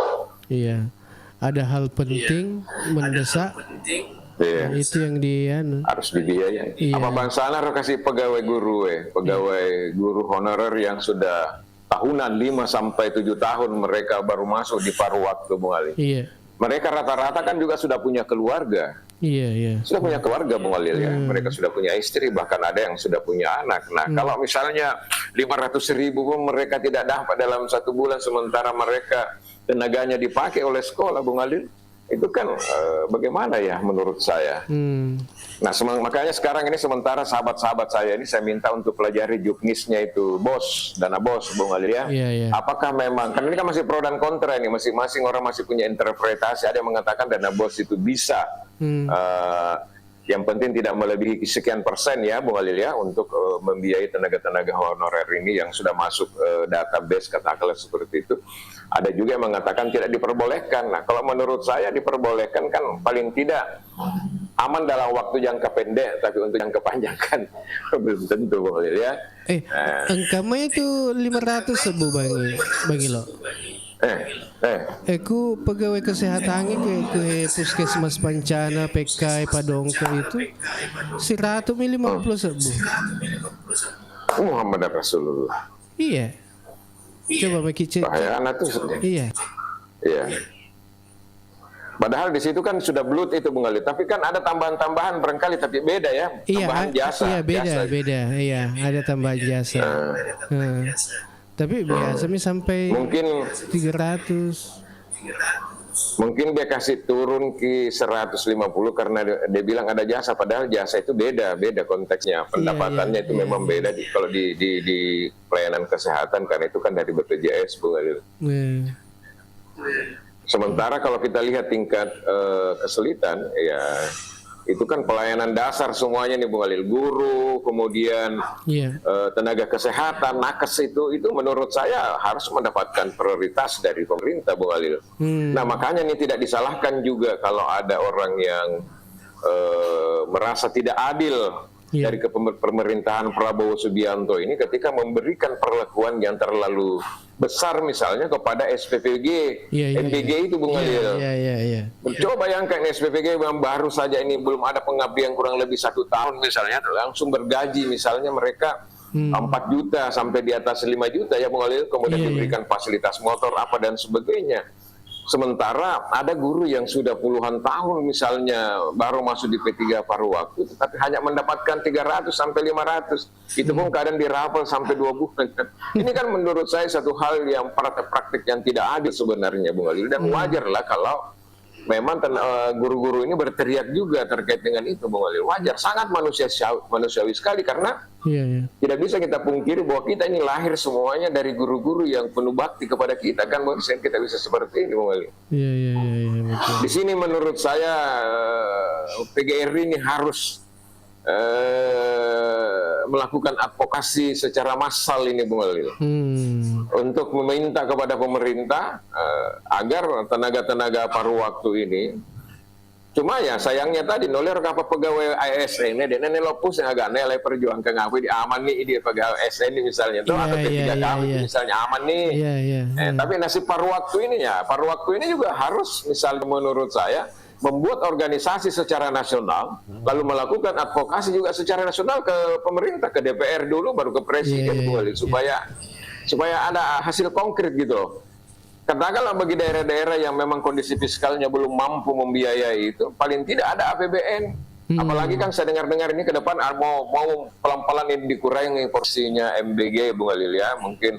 Iya, ada hal penting mendesak. Itu yang dia harus dibiayai. Apa bangsana kasih pegawai guru guru honorer yang sudah tahunan 5 sampai 7 tahun mereka baru masuk di paruh waktu Bung Ali. Mereka rata-rata kan juga sudah punya keluarga. Sudah punya keluarga Bung Alil ya. Mereka sudah punya istri, bahkan ada yang sudah punya anak. Nah, kalau misalnya 500.000 pun mereka tidak dapat dalam 1 bulan sementara mereka tenaganya dipakai oleh sekolah Bung Alil. itu kan bagaimana ya menurut saya. Nah, makanya sekarang ini sementara sahabat-sahabat saya ini saya minta untuk pelajari juknisnya itu dana bos, Bung Ali ya. Apakah memang, kan ini kan masih pro dan kontra ini, masing-masing orang masih punya interpretasi. Ada yang mengatakan dana bos itu bisa, yang penting tidak melebihi sekian persen ya, Bung Ali ya, untuk membiayai tenaga-tenaga honorer ini yang sudah masuk database katakanlah seperti itu. Ada juga yang mengatakan tidak diperbolehkan. Nah, kalau menurut saya diperbolehkan kan paling tidak aman dalam waktu jangka pendek, tapi untuk jangka panjang kan belum tentu, Bung Ali ya. Angkanya itu 500 Bu Bang Ilo. Aku pegawai kesehatan ke puskesmas Pancana PK Padongko itu 150 Bu. Muhammad Rasulullah. Iya. Coba Maki cek. Bahaya anak tuh. Iya. Padahal di situ kan sudah blood itu Bung Ali, tapi kan ada tambahan-tambahan barangkali, tapi beda ya, tambahan jasa. Iya beda. Iya, ada tambahan jasa. Tapi biasanya sampai mungkin 300. Mungkin dia kasih turun ke 150 karena dia bilang ada jasa, padahal jasa itu beda konteksnya, pendapatannya itu memang beda kalau di pelayanan kesehatan, karena itu kan dari BPJS, Bung Ali. Sementara kalau kita lihat tingkat kesulitan, ya itu kan pelayanan dasar semuanya nih Bung Alil, guru, kemudian tenaga kesehatan, nakes itu menurut saya harus mendapatkan prioritas dari pemerintah Bung Alil. Nah makanya ini tidak disalahkan juga kalau ada orang yang merasa tidak adil dari pemerintahan Prabowo Subianto ini ketika memberikan perlakuan yang terlalu besar misalnya kepada SPPG, MBG itu Bung Alil. Coba bayangkan SPPG yang baru saja ini belum ada pengabdian kurang lebih 1 tahun misalnya, langsung bergaji misalnya mereka 4 juta sampai di atas 5 juta ya Bung Alil, kemudian diberikan fasilitas motor apa dan sebagainya. Sementara ada guru yang sudah puluhan tahun misalnya baru masuk di P3 paruh waktu, tetapi hanya mendapatkan 300 sampai 500. Itu pun kadang dirapel sampai 2 bulan. Ini kan menurut saya satu hal yang praktik yang tidak adil sebenarnya Bung Ali. Dan wajarlah kalau memang guru-guru ini berteriak juga terkait dengan itu Bung Ali. Wajar, sangat manusiawi sekali karena tidak bisa kita pungkiri bahwa kita ini lahir semuanya dari guru-guru yang penuh bakti kepada kita, kan bahwa kita bisa seperti ini Bung Ali. Di sini menurut saya PGRI ini harus melakukan advokasi secara massal ini Bung Ali, untuk meminta kepada pemerintah agar tenaga-tenaga paruh waktu ini, cuma ya sayangnya tadi noler kapal pegawai ASN ini dan lopus yang agak nilai perjuangkan ngapain di aman nih dia pegawai ASN ini misalnya tuh atau P3 kami misalnya aman nih. Tapi nasib paruh waktu ini juga harus misalnya menurut saya membuat organisasi secara nasional, lalu melakukan advokasi juga secara nasional ke pemerintah, ke DPR dulu, baru ke presiden, supaya ada hasil konkret gitu loh. Katakanlah bagi daerah-daerah yang memang kondisi fiskalnya belum mampu membiayai itu, paling tidak ada APBN. Apalagi kan saya dengar-dengar ini ke depan mau pelan-pelan ini dikurangi porsinya MBG, Bung Alil ya, mungkin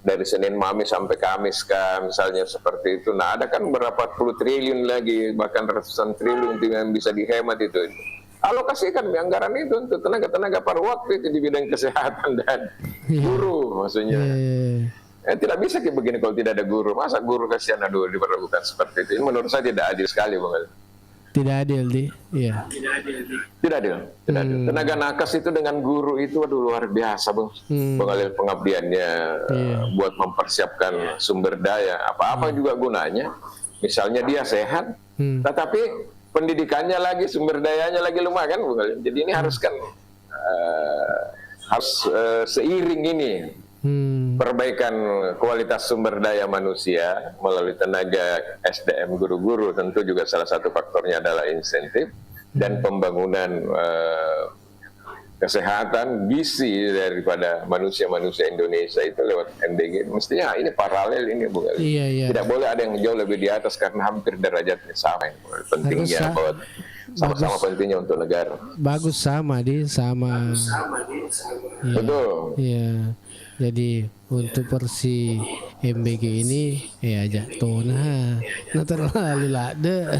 dari Senin Kamis sampai Kamis kan, misalnya seperti itu. Nah ada kan berapa puluh triliun lagi, bahkan ratusan triliun yang bisa dihemat itu. Alokasikan anggaran itu untuk tenaga-tenaga paruh waktu itu di bidang kesehatan dan guru maksudnya. Tidak bisa kayak begini kalau tidak ada guru. Masa guru kasihan dulu diperlakukan seperti itu? Ini menurut saya tidak adil sekali Bung Ali. Tidak adil Tidak adil. Tenaga nakes itu dengan guru itu luar biasa Bung. Pengalih pengabdiannya buat mempersiapkan sumber daya apa-apa juga gunanya. Misalnya dia sehat, tetapi pendidikannya lagi, sumber dayanya lagi lemah kan Bung Ali. Jadi ini harus seiring ini. Perbaikan kualitas sumber daya manusia melalui tenaga SDM guru-guru tentu juga salah satu faktornya adalah insentif dan pembangunan kesehatan gizi daripada manusia-manusia Indonesia itu lewat MBG. Mestinya ini paralel ini Bung Ali. Tidak boleh ada yang jauh lebih di atas karena hampir derajatnya sama. Pentingnya buat sama-sama pentingnya untuk negara. Bagus sama. Betul. Iya. Jadi untuk porsi MBG ini ajak tona. Nah terlalu lah deh.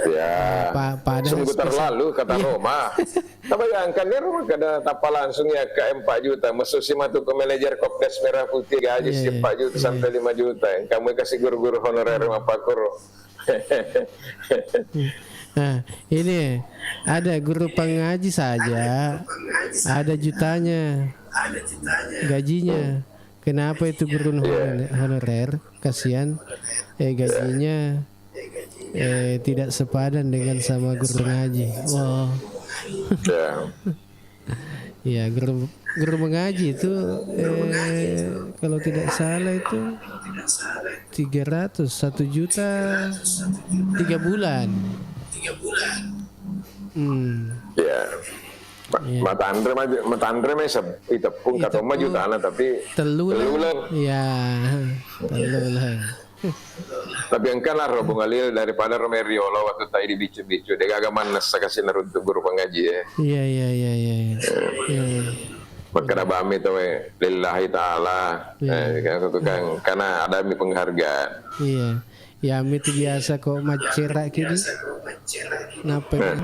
Ya, Pada sungguh terlalu kata Roma. Tak bayangkan ya Roma kada tapa langsung ya ke 4 juta. Mesusi matu ke manajer Kopdas Merah Putih gaji 4 juta sampai 5 juta. Kamu kasih guru-guru honorer apa kuro. Nah, ini ada guru pengaji saja, ada jutanya gajinya. Kenapa itu guru honorer? Kasihan, gajinya tidak sepadan dengan sama guru ngaji. Wow. Ya, guru mengaji itu kalau tidak salah itu 300 1 juta 3 bulan. Ya. Mata Andre mesa itu pun kata mah jutaan tapi telulang. Ya, telulang. Tapi engkan lah Bung Alil daripada Romeriolo waktu tadi di bicu-bicu dia gak manas kasih neruntuk guru pengaji ya. Iya. Maka bami tu lillahi ta'ala karena ada mi penghargaan. Iya. Ya mi itu biasa kok macera kini. Napa?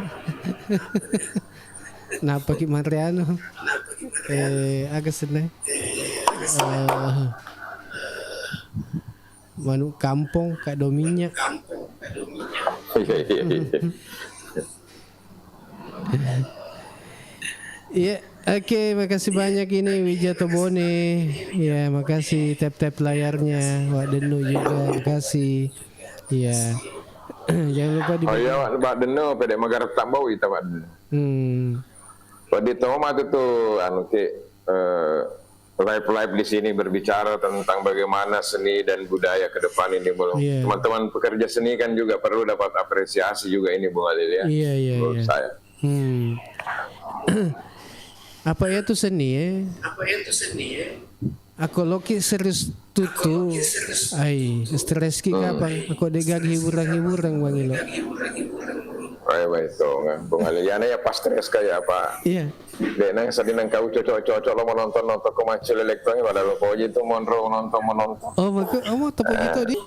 Napa ki Mariano? Agak senang. Manu kampung kak dominya. Iya, oke, makasih banyak ini Wijato Bone. Ya, makasih tap layarnya. Wak Denu juga, makasih. Iya. Jangan lupa di. Oh iya, Wak Denu, pedek magar tak bau itu Wak Denu. Wadid Toma itu anu ki live di sini berbicara tentang bagaimana seni dan budaya ke depan ini belum. Teman-teman pekerja seni kan juga perlu dapat apresiasi juga ini Bung Alil ya. Iya. Menurut saya. Apa itu seni ya? Aku loki serius tutu. Ai, stres ki kapan? Aku degag hiburan Bang Ilo. Baik itu nggak, Bung Ali. Ya ya pas stres kayak apa? Iya. Dek nang sedih nang kau cocok lo mau nonton ke macul elektronik pada lo poji itu monro nonton. Oh mau tapi gitu di?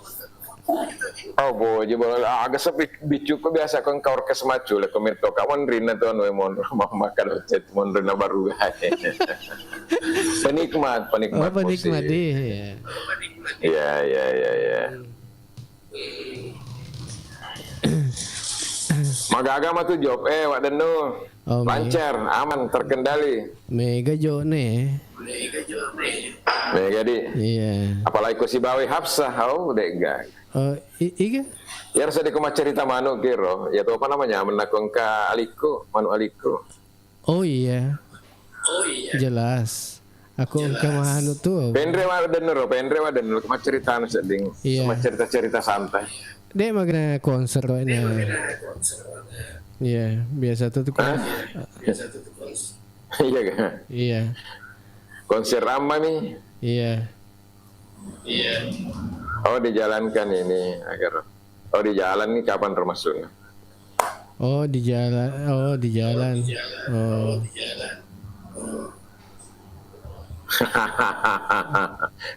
Oh boji boleh agak sepi bicu ko biasa kan kau orkes macul le komirto kawan rina tuh anu monro makan ocet monro na baru penikmat. Oh penikmat deh. Ya. Magaga mah tuh job Wak Denu. Lancar, aman, terkendali. Mega jone. Mega di. Iya. Apalagi ku si Bawi Hafsah, dega. Oh, iya. Ya harus ada cerita manu kiro. Ya tuh apa namanya? Menakung ka Manu Aliko. Oh iya. Jelas. Aku ke manu tuh. Pendre Wak Denu, cuma cerita seding. Cuma cerita santai. Dia magna konser ini. Iya, biasa tuh kan. Iya kan? Iya. Konser Rama nih. Iya. Oh dijalankan ini agar. Oh di jalan nih kapan termasuknya? Oh di jalan.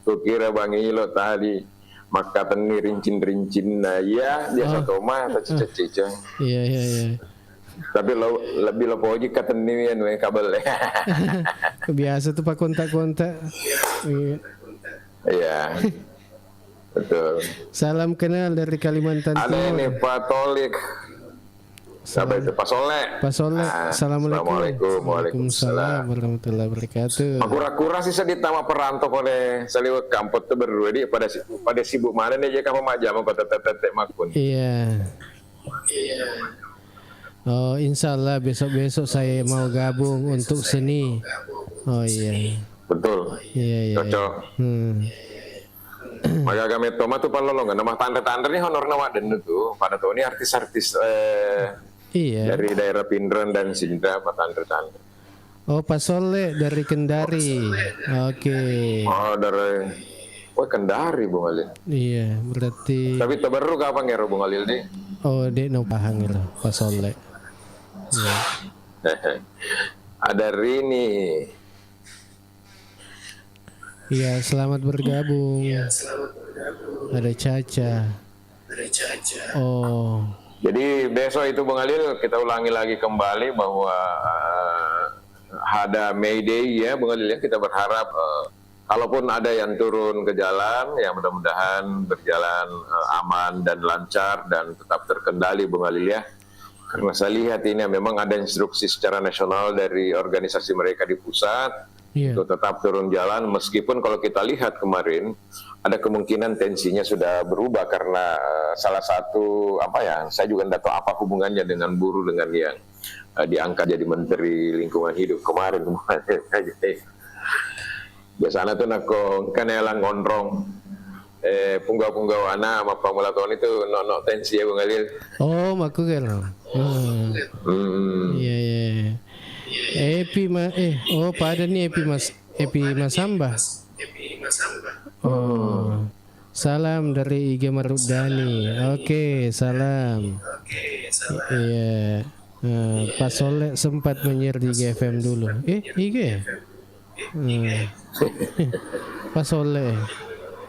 Kukira Bang Ilo tadi. Maka teni rincin ya dia satu mah atau cica. Iya. Tapi lebih poji kateni anu kabel. Biasa tuh pak kontak. Iya. Betul. Salam kenal dari Kalimantan Timur. Ada ini Pak Tolik. Sampai itu Pak Soleh. Assalamualaikum. Waalaikumsalam warahmatullahi wabarakatuh. Kura-kura sih seditama perantau oleh saliwet kamput tuh berdua di pada sibuk mana nih aja kamu majam kota tetek makun. Iya. Oh insya Allah besok saya mau gabung untuk seni. Oh iya. Betul. Iya. Cocok. Maka kami Toma tuh palolong nama tanda-tanda nih honor Wak Denu tuh pada tuh ini artis-artis dari daerah Pindrang dan Sindra apa tanda-tanda. Oh Pak Soleh dari Kendari. Oke. Oh dari Kendari Bung Alil. Iya berarti. Tapi baru kapan ya Bung Alil nih? Oh dek no pahang ya Pak Soleh. Ada Rini. Iya, selamat bergabung. Ada Caca. Oh, Jadi besok itu Bung Alil kita ulangi lagi kembali bahwa ada May Day ya Bung Alil ya. Kita berharap kalaupun ada yang turun ke jalan, ya mudah-mudahan berjalan aman dan lancar dan tetap terkendali Bung Alil ya. Karena saya lihat ini memang ada instruksi secara nasional dari organisasi mereka di pusat untuk tetap turun jalan, meskipun kalau kita lihat kemarin ada kemungkinan tensinya sudah berubah karena salah satu saya juga tidak tahu apa hubungannya dengan buruh dengan yang diangkat jadi Menteri Lingkungan Hidup kemarin. Biasanya tuh nako kanelang ngonrong punggau-punggau ana sama pamulaton itu no tensi ya Bung Alil. oh maku kan. Iya. Pada nih Epi Masamba. Oh. Salam dari IG Marudani. Oke, salam. Iya. Pak Soleh sempat menyiar di GFM dulu. IG ya? Pak Soleh.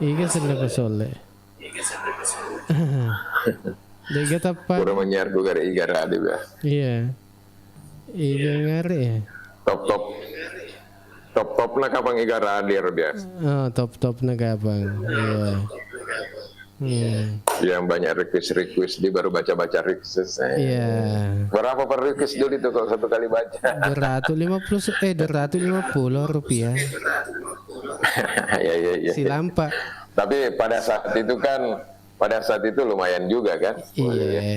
IG sudah Pak Soleh. Dia tapak. Kurang menyiar juga dari IG Radio ya. Iya. IG ngare ya. Top na kapang IG Radio biasa. Oh, top na kapang. Iya. Yang banyak request dia baru baca request. Iya. Berapa per request dulu itu kalau satu kali baca? 250 rupiah. Iya. Si lampa. Tapi pada saat itu lumayan juga kan?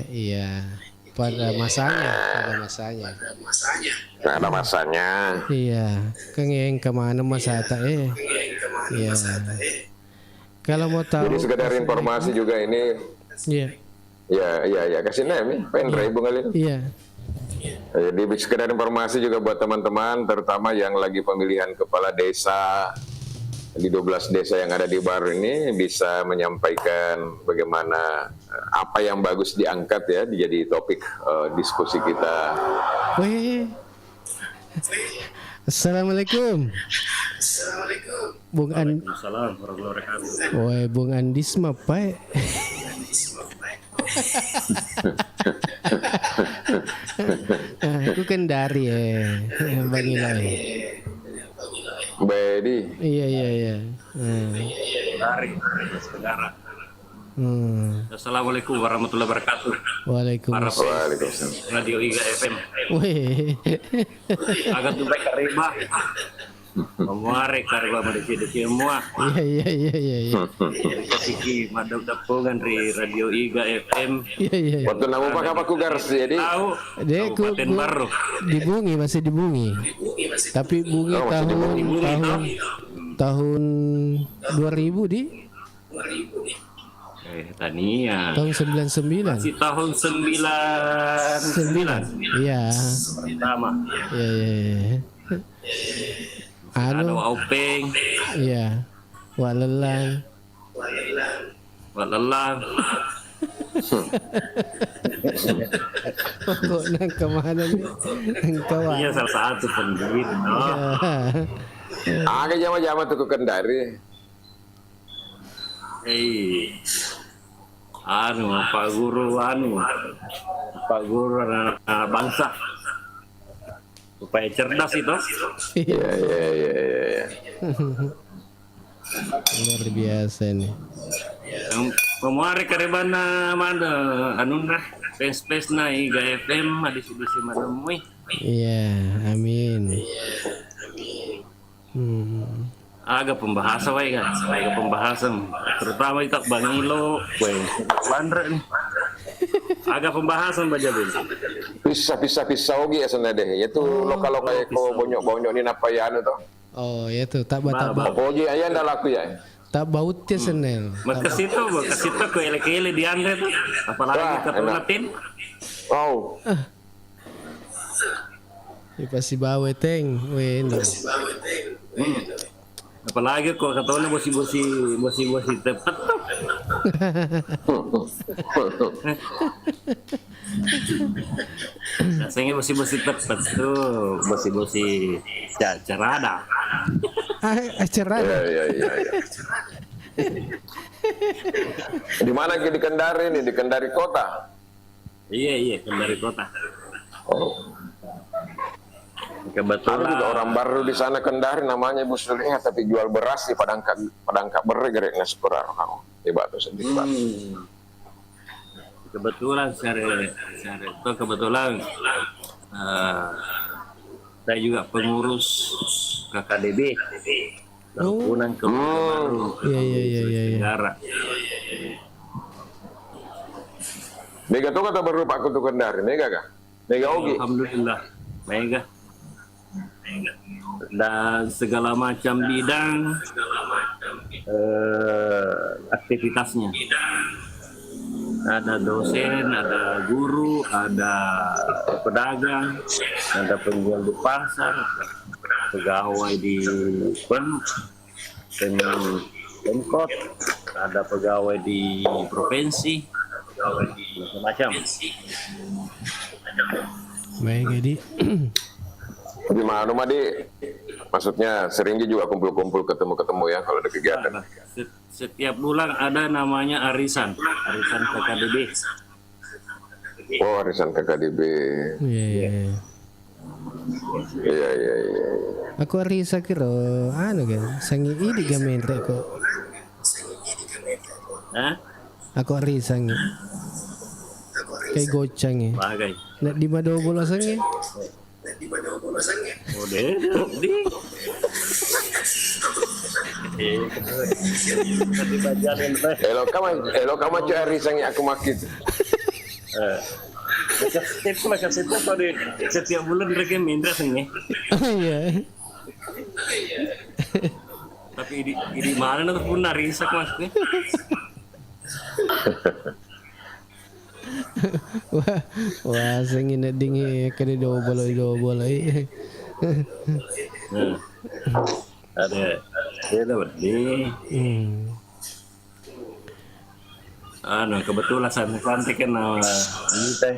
Iya. Pada masanya. Nah, ada masanya. Iya. Kengeng kemana masata Iya. Kalau mau tahu. Jadi sekedar informasi juga ini. Iya. Ya kasih nih, pendrive Bung Alil. Iya. Jadi sekedar informasi juga buat teman-teman, terutama yang lagi pemilihan kepala desa di 12 desa yang ada di Baru ini, bisa menyampaikan bagaimana apa yang bagus diangkat ya, jadi topik diskusi kita. Wih. Assalamualaikum. Bung Bung Andis mah Pak. Aku kan dari Bang Ilai. Bedi. Iya. Dari negara. Assalamualaikum warahmatullahi wabarakatuh. Waalaikumsalam. Radio IGA FM. Wih. Agak tuh baik riba. Menguarek karba mendeki semua. Iya. Kasih madam dapungan dari Radio IGA FM. Iya. Waktu nama apa kugar jadi. Tahu. Kabupaten Baru. Masih dibungi. Tapi bungi tahun 2000 di. Tania. Tahun 99. Masih tahun 99. Iya. Pertama. Iya. Ada Aupeng. Iya. Walelang. Kok nang kemana nih? Engkau. Iya salah satu pendiri. Agak jama-jama tuh ke Kendari. Pak Guru anak bangsa supaya cerdas itu. Iya. Luar biasa nih. Kemarin kerebana mana anunah space na IGA FM ada sudah si madamui. Iya, amin. Agak pembahasan terutama itu Bang Ilo, Bandra nih. Agak pembahasan baca dulu. Pisah ogi ya sebenarnya deh. Itu lokal ko bonyok ni apa ya anu toh. Oh, ya tuh tak bata. Ogi aya ndak laku ya. Tak bautnya senel. Ke situ ke ele-ele di Andre tuh. Apalagi ketulatin. Oh. Ya pasti bawa teng. Apalagi kok katanya bosi tepat tuh. Biasanya bosi-bosi tepat tuh, bosi-bosi cerada. Acara Iya. Di mana di Kendari nih? Di Kendari kota. Iya, dari kota. Oh. Ada Kebetulan juga orang baru di sana Kendari namanya Bu Suliha, tapi jual beras di Padang Beri gerek ngasepura orang. Tiba tuh sendiri. kebetulan saya juga pengurus KKDB Perhimpunan Keluarga Baru Iya. Negara. Mega tuh kata baru Pak Kutu Kendari, Mega kah? Mega Ogi. Alhamdulillah, Mega. Dan segala macam bidang aktivitasnya. Ada dosen, ada guru, ada pedagang, ada penjual di pasar, pegawai di Pemkot, ada pegawai di provinsi, macam-macam. baik jadi. Gimana Madi? Maksudnya seringnya juga kumpul-kumpul ketemu ya kalau ada kegiatan. Setiap bulan ada namanya arisan KKDB. Oh, arisan KKDB. Iya. Iya. Aku Arisa kira anu kan sangi idi gamente kok. Hah? Aku Arisa ngi. Kayak gocang ya. Bagai. Nak di Madobola sangi. Oh, di. Elo kamu cuy arisan yang aku makin. Setiap bulan mereka minta sengnya. Iya. Tapi di mana tuh pun narisak maksudnya. Wah sangi nak dingi kada do bola. Ada berdi. Kebetulan santai kan ini teh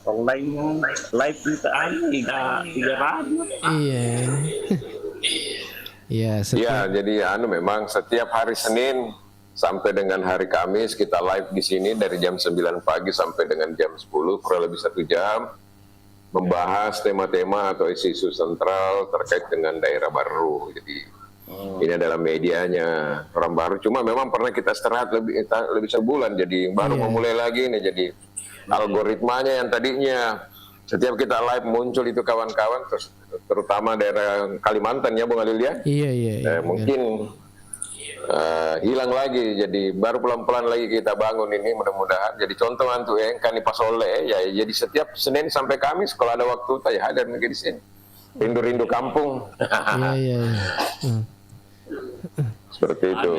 online live kita tiga radio. Iya. Iya. Iya, jadi memang setiap hari Senin sampai dengan hari Kamis kita live di sini dari jam 9 pagi sampai dengan jam 10 kurang lebih 1 jam membahas tema-tema atau isu-isu sentral terkait dengan daerah baru. Jadi ini adalah medianya orang baru. Cuma memang pernah kita istirahat lebih sebulan. Jadi baru memulai lagi nih. Jadi algoritmanya yang tadinya setiap kita live muncul itu kawan-kawan, terutama daerah Kalimantan ya Bung Alil ya. Iya. Mungkin hilang lagi. Jadi baru pelan-pelan lagi kita bangun ini mudah-mudahan. Jadi contoh untuk Kani Pasole ya. Jadi setiap Senin sampai Kamis kalau ada waktu saya hadir di sini. Rindu-rindu kampung. Iya. Seperti itu.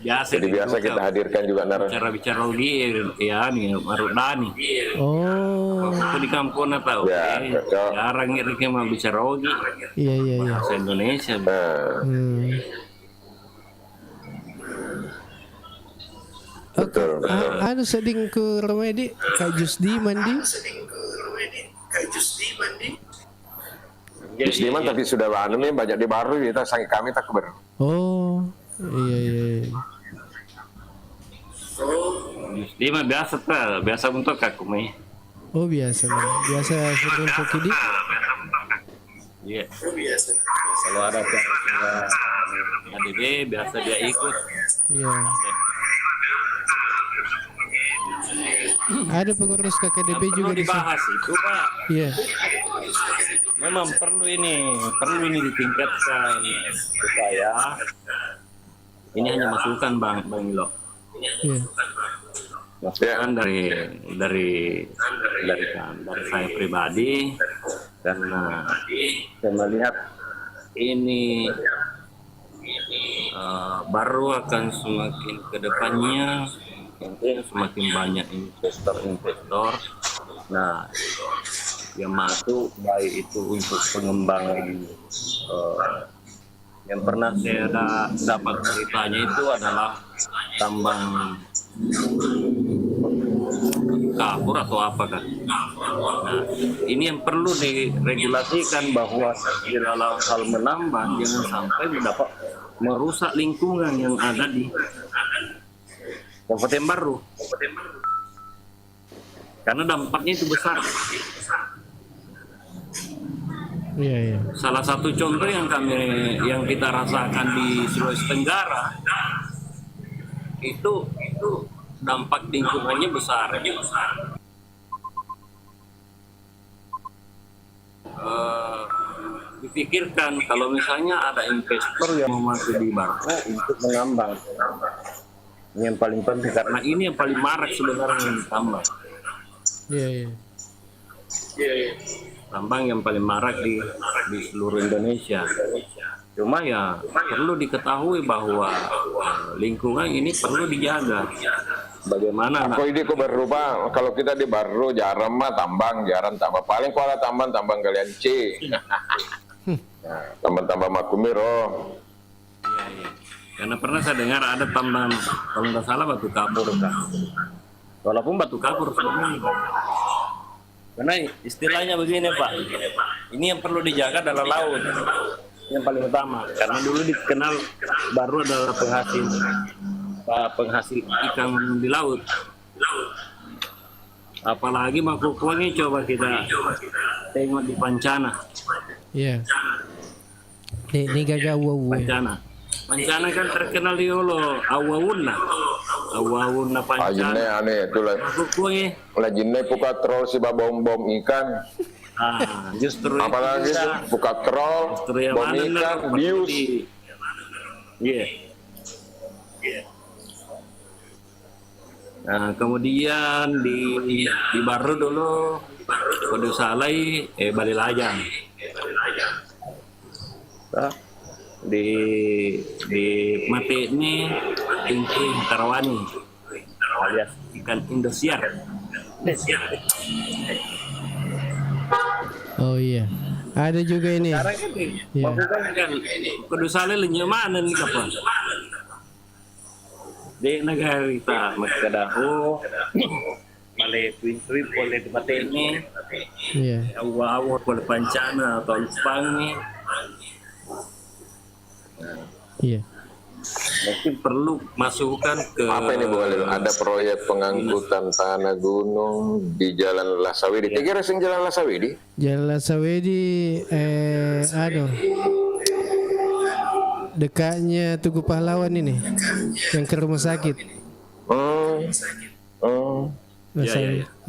Jadi biasa kita hadirkan juga Bicara lagi ya nih Marudani. Oh. Aku di kampung tahu. Ya, jarang ini mau bicara lagi. Iya. Bahasa Indonesia. Betul. Anu seding ke Romedi Kak Jusdi mandi. Jusdiman tapi sudah banyak di baru kita sangi kami tak keber. Oh. Iya. Jusdi mah biasa untuk aku mah. Oh biasa sering kidi. Iya. Kalau ada ADB biasa dia ikut. Iya. Ada pengurus KKDB juga di dibahas itu Pak. Iya. Memang perlu ini ditingkatkan supaya ini hanya masukan Bang Ilo. Iya. Masukan dari saya pribadi karena saya melihat ini baru akan semakin kedepannya semakin banyak investor. Nah, yang masuk baik itu untuk pengembangan Yang pernah saya dapat beritanya itu adalah tambang kapur atau apa kan. Nah, ini yang perlu diregulasikan bahwa di dalam hal menambang jangan sampai mendapat merusak lingkungan yang ada di Kabupaten Baru. Karena dampaknya itu besar. Iya, iya. Salah satu contoh yang kita rasakan di Sulawesi Tenggara itu dampak lingkungannya besar. Dipikirkan kalau misalnya ada investor yang mau masuk di Baru untuk menambang, ini yang paling penting karena ini yang paling marak sebenarnya yang tambang. Iya, iya. Tambang yang paling marak di seluruh Indonesia. Cuma ya perlu diketahui bahwa lingkungan ini perlu dijaga. Bagaimana? Aku ini kok berubah kalau kita di Baru jarang mah tambang tambah paling kalau tambang kalian C. Tambang makumiro. Iya. Karena pernah saya dengar ada tambang kalau nggak salah batu kapur kan. Walaupun batu kapur sebenarnya. Karena istilahnya begini Pak, ini yang perlu dijaga adalah laut yang paling utama. Karena dulu dikenal Baru adalah penghasil ikan di laut. Apalagi Makukuang coba kita tengok di Pancana. Iya. Ini gagah wawu. Pancana kan terkenal di Holo, Awawuna Pancana. Aneh itu lah. Makukuang Lajinnya buka troll si bom ikan. Justru Apalagi itu buka troll, bom ikan, bius. Iya. Nah, kemudian di Baru dulu Kode Salai Bali Lajang. Nah, di Mati ini Tingking Tarawani alias ikan Indosiar. Oh iya. Ada juga ini. Sekarang kan Iya. kan Kode Salai lenyo mana nih kapan? Di negara kita Magkadaho, Malay Twin Trip, boleh di Mati ini. Iya. Awal boleh Pancana atau Lupang nih. Iya. Mungkin perlu masukkan ke Apa ini Bu Khalil? Ada proyek pengangkutan tanah gunung di Jalan Lasawidi. Kira sing Jalan Lasawidi? Jalan Lasawedi dekatnya Tugu Pahlawan ini yang ke rumah sakit.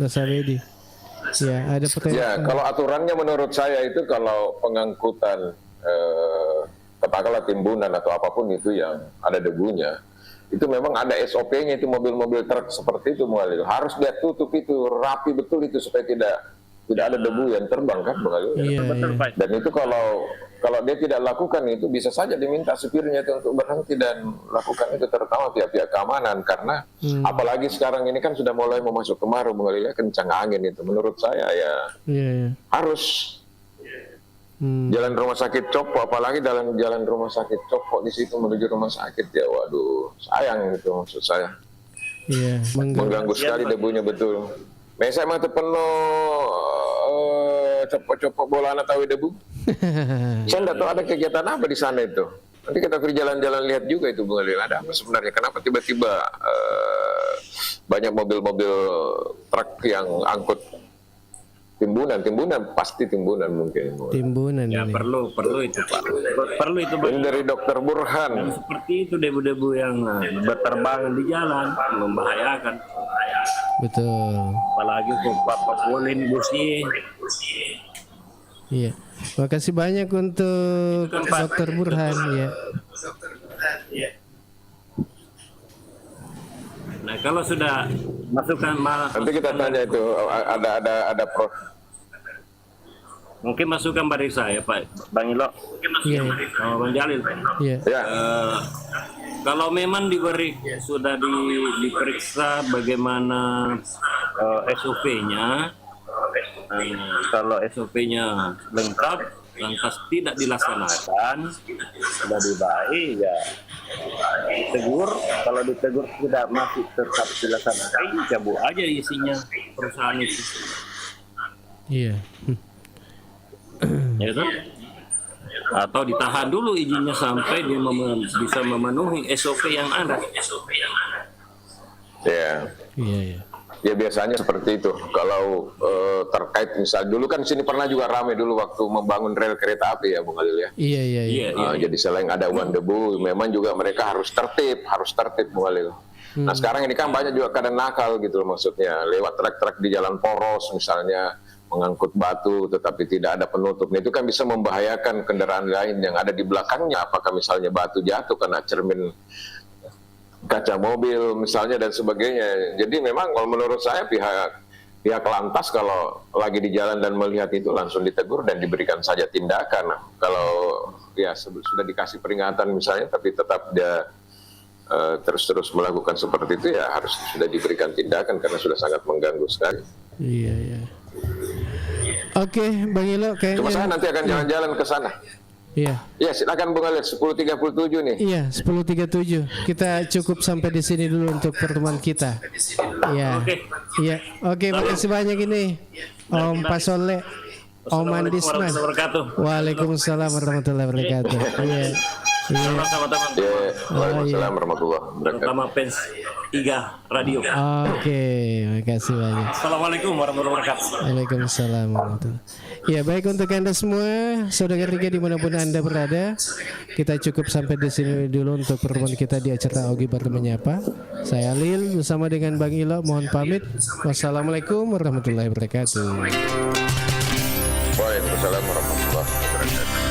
Lasawedi. Ya, ada pertanyaan. Ya, kalau aturannya menurut saya itu kalau pengangkutan katakanlah timbunan atau apapun itu yang ada debunya, itu memang ada SOP-nya itu mobil-mobil truk seperti itu Khalil. Harus dia tutup itu rapi betul itu supaya tidak ada debu yang terbang kan Khalil. Iya, iya. Dan itu kalau dia tidak lakukan itu bisa saja diminta supirnya itu untuk berhenti dan lakukan itu, terutama pihak-pihak keamanan karena apalagi sekarang ini kan sudah mulai memasuk kemarau Khalil, kencang angin itu. Menurut saya ya Iya. harus jalan rumah sakit Cokpo, apalagi jalan rumah sakit Cokpo di situ menuju rumah sakit ya, waduh sayang itu maksud saya. Iya, Mengganggu sekali debunya betul. Masa emang penuh copok-copok bola anak tahu debu. Saya tidak tahu ada kegiatan apa di sana itu. Nanti kita pergi jalan-jalan lihat juga itu Bung Khalil, ada apa sebenarnya? Kenapa tiba-tiba banyak mobil-mobil truk yang angkut timbunan pasti timbunan mungkin. Timbunan ya ini. perlu itu Pak. Perlu itu Ini dari Dokter Burhan. seperti itu debu-debu yang berterbangan di jalan membahayakan. Betul. Apalagi kok Papulin Busi. Iya. Makasih banyak untuk Dokter Burhan ya. Nah, kalau sudah masukkan Nanti kita tanya itu ada mungkin masukkan barisa ya Pak Bang Ilo. Iya. Sama Bang Jalil. Iya. ya. Kalau memang sudah diperiksa bagaimana SOP-nya, kalau SOP-nya lengkap, lantas tidak dilaksanakan, lebih baik ya ditegur. Kalau ditegur tidak masih tetap dilaksanakan, cabut aja isinya perusahaan itu. Iya. Ya kan? Atau ditahan dulu izinnya sampai dia bisa memenuhi SOP yang ada. Ya. Iya, iya. Ya biasanya seperti itu. Kalau terkait misal dulu kan sini pernah juga ramai dulu waktu membangun rel kereta api ya Bung Halil ya. Iya, iya, iya. Jadi selain ada uang debu, memang juga mereka harus tertib Bung Halil. Nah sekarang ini kan banyak juga kadang nakal gitu loh, maksudnya lewat trek-trek di jalan poros misalnya mengangkut batu tetapi tidak ada penutup. Nah, itu kan bisa membahayakan kendaraan lain yang ada di belakangnya. Apakah misalnya batu jatuh kena cermin kaca mobil misalnya dan sebagainya. Jadi memang kalau menurut saya pihak lantas kalau lagi di jalan dan melihat itu langsung ditegur dan diberikan saja tindakan. Kalau ya sudah dikasih peringatan misalnya tapi tetap dia terus melakukan seperti itu ya harus sudah diberikan tindakan karena sudah sangat mengganggu sekali. Iya, iya. Oke, Bang Ilo kayaknya. Cuma saya nanti akan jalan-jalan ke sana. Iya. Ya silakan Bung Halil, 10.37 nih. Iya, 10.37. Kita cukup sampai di sini dulu untuk pertemuan kita. Iya. Oke. Iya. Oke, makasih banyak ini. Om Pasole, Om Andisman. Waalaikumsalam warahmatullahi wabarakatuh. Iya. Iya. Sama-sama teman. Ya, waalaikumsalam warahmatullahi wabarakatuh. Terutama fans IGA Radio. Oke, makasih banyak. Assalamualaikum warahmatullahi wabarakatuh. Waalaikumsalam warahmatullahi. Ya, baik untuk Anda semua, saudara Riga dimanapun Anda berada, kita cukup sampai di sini dulu untuk pertemuan kita di acara Ogi Baru Menyapa. Saya Lil bersama dengan Bang Ilo, mohon pamit. Wassalamualaikum warahmatullahi wabarakatuh. Waalaikumsalam warahmatullahi wabarakatuh.